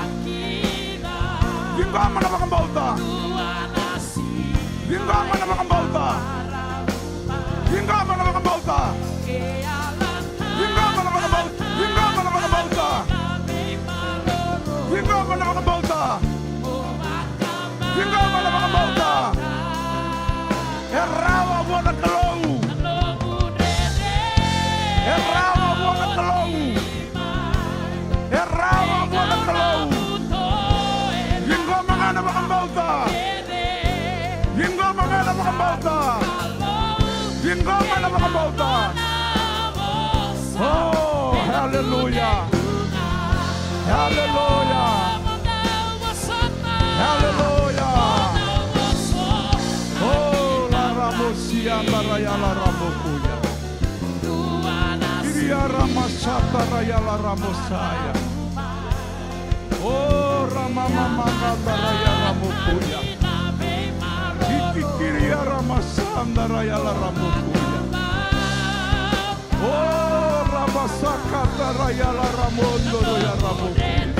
Tingko nga napakabauta. Tingko nga napakabauta. Tingko nga napakabauta. Tingko nga napakabauta. Tingko nga napakabauta. Tingko nga napakabauta. Tingko nga napakabauta. Erawa buona Kalou. Erawa buona Kalou. Erawa buona Kalou. Jinggo mga napakambauta. Jinggo mga napakambauta. Jinggo mga napakambauta. Oh, hallelujah. Hallelujah. Hallelujah. Siamba rayala ramokuya. Iria ramasata rayala ramosaya. Oh ramamamata rayala ramokuya. Ikikiria ramasanda rayala ramokuya. Oh ramasakata rayala ramondo rayala ramokuya.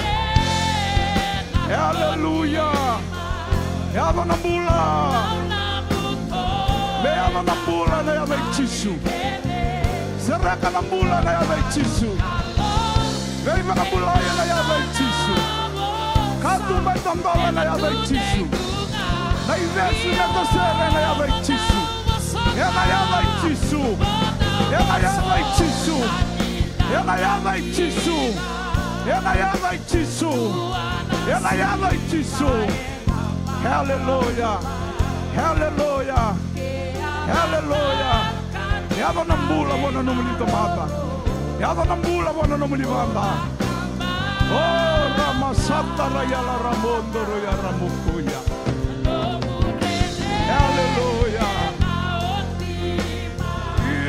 Hallelujah. Yaba ng bula. Mayroon ng bula na yan ay chisu. Saraka ng bula na yan ay chisu. May mga bulayan na yan ay chisu. Katumay tambawa na yan ay chisu. Naivesu na tasere na yan ay chisu. Yan na yan ay chisu. Yan na yan ay chisu. Yan na yan ay chisu. Yan na yan ay chisu. Yan na yan ay chisu. Hallelujah. Hallelujah. Hallelujah. Yato ng bula mo na nomuni Tamada. Yato ng bula mo na nomuni Banda. Oh, Ramasata Rayala Ramondo Roya Ramukuya. Hallelujah.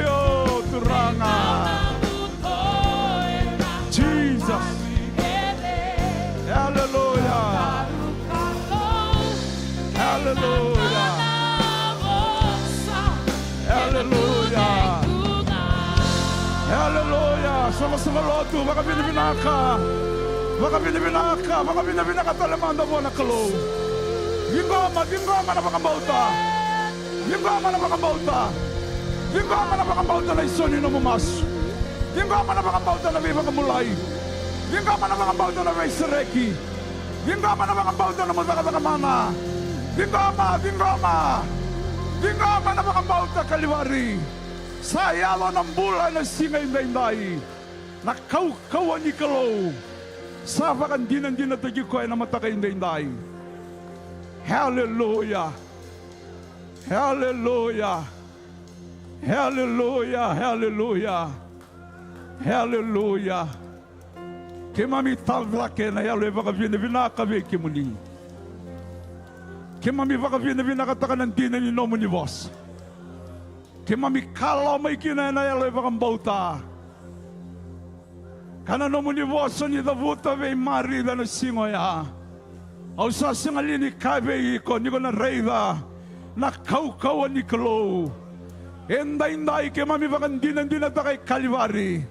Yo, Turanga. Jesus. Hallelujah. Hallelujah. Hallelujah. Hallelujah. Sama-sama Lotu, Vakaviti vinaka. Vakaviti vinaka, Vakaviti vinaka Tamada mo na Kalou. Gingoma na pakambauta. Gingoma na pakambauta. Gingoma na pakambauta na isoni na masu. Gingoma na pakambauta na may pakamulay. Gingoma na pakambauta na may sereki. Gingoma na pakambauta na mataka. Gingoma na pakambauta kaliwari. Sa yalo ng bula na singay dainday. Nakaukawan ni Kalou. Sa vakandinan din na tiko na mataka dainday. Hallelujah. Hallelujah. Hallelujah. Hallelujah. Hallelujah. Kemami taudua na yalo vakaviti vinaka kemuni. Kemami vakaviti vinaka takanan din ni nomuni vosa. Kemami Kalou may kinana yalo vakambauta. Kana nomuni vosa ni davuta ve mari da na singoya. Au sa singalini kabe iko niko na reida na kaukawan ni Kalou. Endai kemami vakandinan din na takay kaliwari.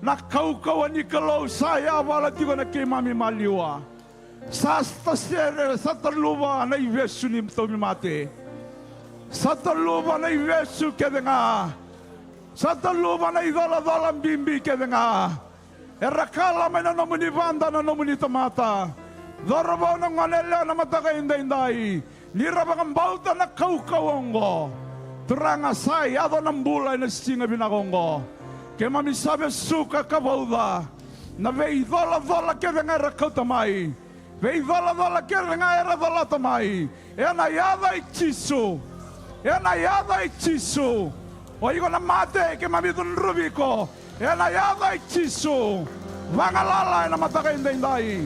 Na kaukawan ni Kalou saya wala tiko na kemami maliwa. Sa stasere sa taluba na iwesu ni mtomimate. Sa taluba na iwesu kedenga. Sa taluba na idala-dalang bimbi kedenga. Erakala may na nomuni Banda na nomuni Tamada. Darabaw ng manela na mataka inday. Nirabang bauta na kaukawongo. Turanga say, ato ng bulay na singa binakongo. Kaya mamisabi suka kabauda. Na veidola-dola kaya nga rakautamay. Veidola-dola kaya nga eradolatamay. Enayada ichisu. Enayada ichisu. O iko na mate kaya mamitun rubiko. Enayada ichisu. Vangalalay na mataka inday.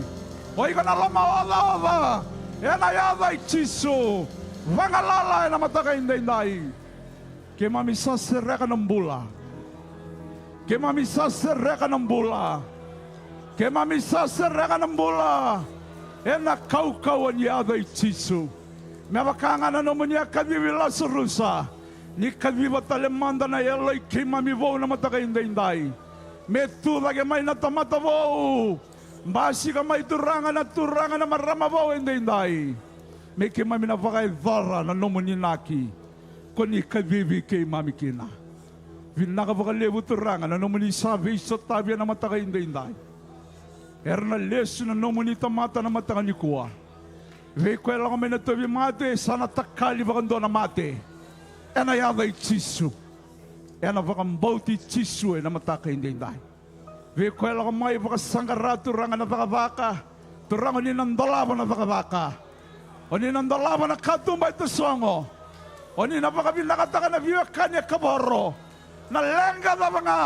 Oy ka na lamawa-lawa. Enayada ichisu. Vangalalay na mataka inday. Kaya mamisasere ka ng bula. Kaya mamisasere ka ng bula. Kaya mamisasere ka ng bula. Enakaukawan yada ichisu. Mewakanga na naman niya kadivila surusa. Ni kadiva talemanda na yaloy kaya mamivo na mataka inday. Metu lagi may natamatavo. Basi ka may turangan na maramabaw inday. May kimami na vakay dhara na nomuni naki. Kuni kabibi kay mami kina. Vinaka vakalevu turangan na nomuni sabi sa tabi na mataka inday. Erna lesu na nomuni Tamada na mataka nikua. Vekwela ka may natabi mate sana takali vakando na mate. Ena yada ichisu. Ena vakambauti chisu na mataka inday. Vekwela ka may vakasangara turangan na vakavaka. Turangan ni nandalaban na vakavaka. O ni nandalaban na katumbay tusongo. O ni napakabinakataka na viwakanya kaboro. Na lenga na mga.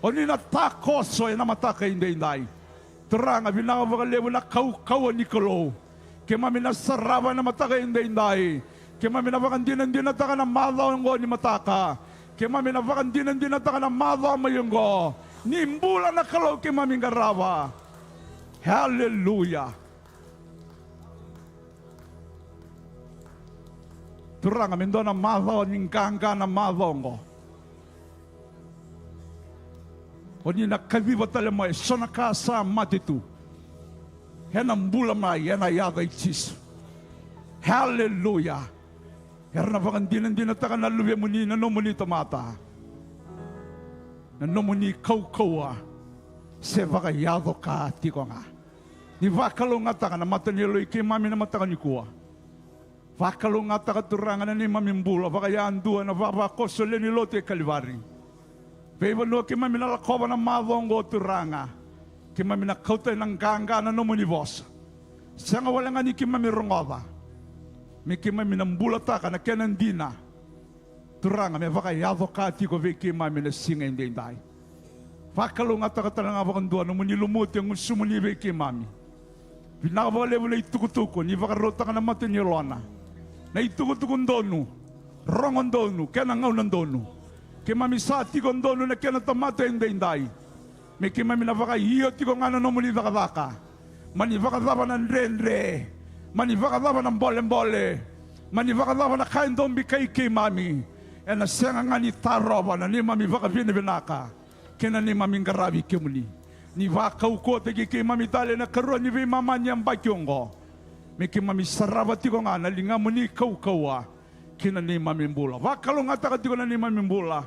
O ni natakoso na mataka inday. Turangan binakavakalevo na kaukawan ni Kalou. Kaya mami nasarawan na mataka inday. Kaya mami navakandinan din nataka na madaw ni mataka. Kaya mami navakandinan din nataka na madaw mayunggo. Nimbula na Kalou kay maming garawa. Hallelujah. Turang amin doon na madaw ning ganga na madaw ngo. O ni nakabiba talamay so nakasa matitu. Henang bula may yada ichis. Hallelujah. Herna vakandinan din nataka na luwe muni na nomuni Tamada. Na nomuni kaukawa se vakayado ka tiko nga. Ni Kalou nga taka na mataniloy kay mami na mataka nikua. Kalou nga taka turangan na ni mami mbula vakayaan dua na vavakoso le ni Lotu kaliwari. Peba no kay mami na lakoba na mavongo turanga. Kay mami na kautay ng ganga na nomuni vosa. Siya nga wala nga ni kay mami rongova. Me kemami na bula taka na kenandina. Turanga me vakacegu tiko ve kemami na singa indendai. Kalou nga takatala nga vakandua nomuni lumuti ang sumuni ve kemami. Vinaka levu na tiko ni vakarota ka na matinilona. Na tiko ndonu. Rongon donu, kena ngau nandonu. Kemami sa tiko ndonu na kena Tamada indendai. Me kemami na vakaiyo tiko nga na nomuni vakavaka. Mani vakadava na ndrendre. Mani vakadava na mbole. Mani vakadava na kain dombi kai kemami. E na senga nga ni tarova na neimami vakavini vinaka. Kena neimami ngaravi kemuni. Ni vakacegu teki kemami tale na karua ni ve mamanya mbakiongo. Me kemami sarava tiko nga na lingamuni kaukaua. Kena neimami bula. Kalou nga taka tiko na neimami bula.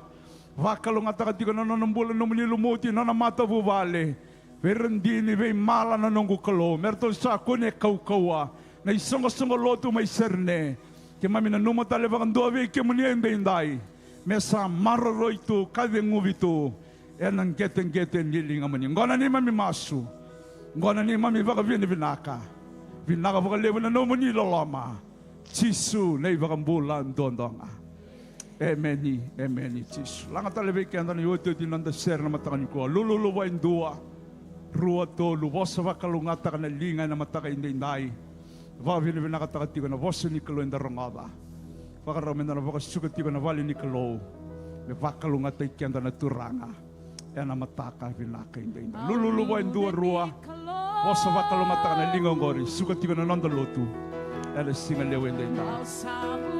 Kalou nga taka tiko na nonambula nomuni lumuti na mata vuvale. Verendini ve mala na nongu Kalou. Merto sa kone kaukaua. Na isongo Lotu mai serne. Kemami na numata le vakandua ve kemuni indendai. Mesa maroro itu kadengu vitu. Enang geten niling amani. Ngona neimami masu. Ngona neimami vakavini vinaka. Vinaka vakalevu na nomuni loloma. Jisu nei vakambula ndondonga. Emeni Jisu. Langa talebe kenda na yote dinanda ser na mataka nikua. Lululu wa indua. Rua tolu. Vosa vakalungata ka na linga na mataka indendai. Vavini vinaka taka tiko na vosa ni Kalou indarongada. Vakaramenda na vakasuka tiko na vali ni Kalou. Me vakalungata ikenda na turanga. Ena mataka vinaka indendai. Lululu wa indua rua. Vosa vakalungata ka na linga ngori. Suka tiko na nonda Lotu. Ela singa lewu indendai.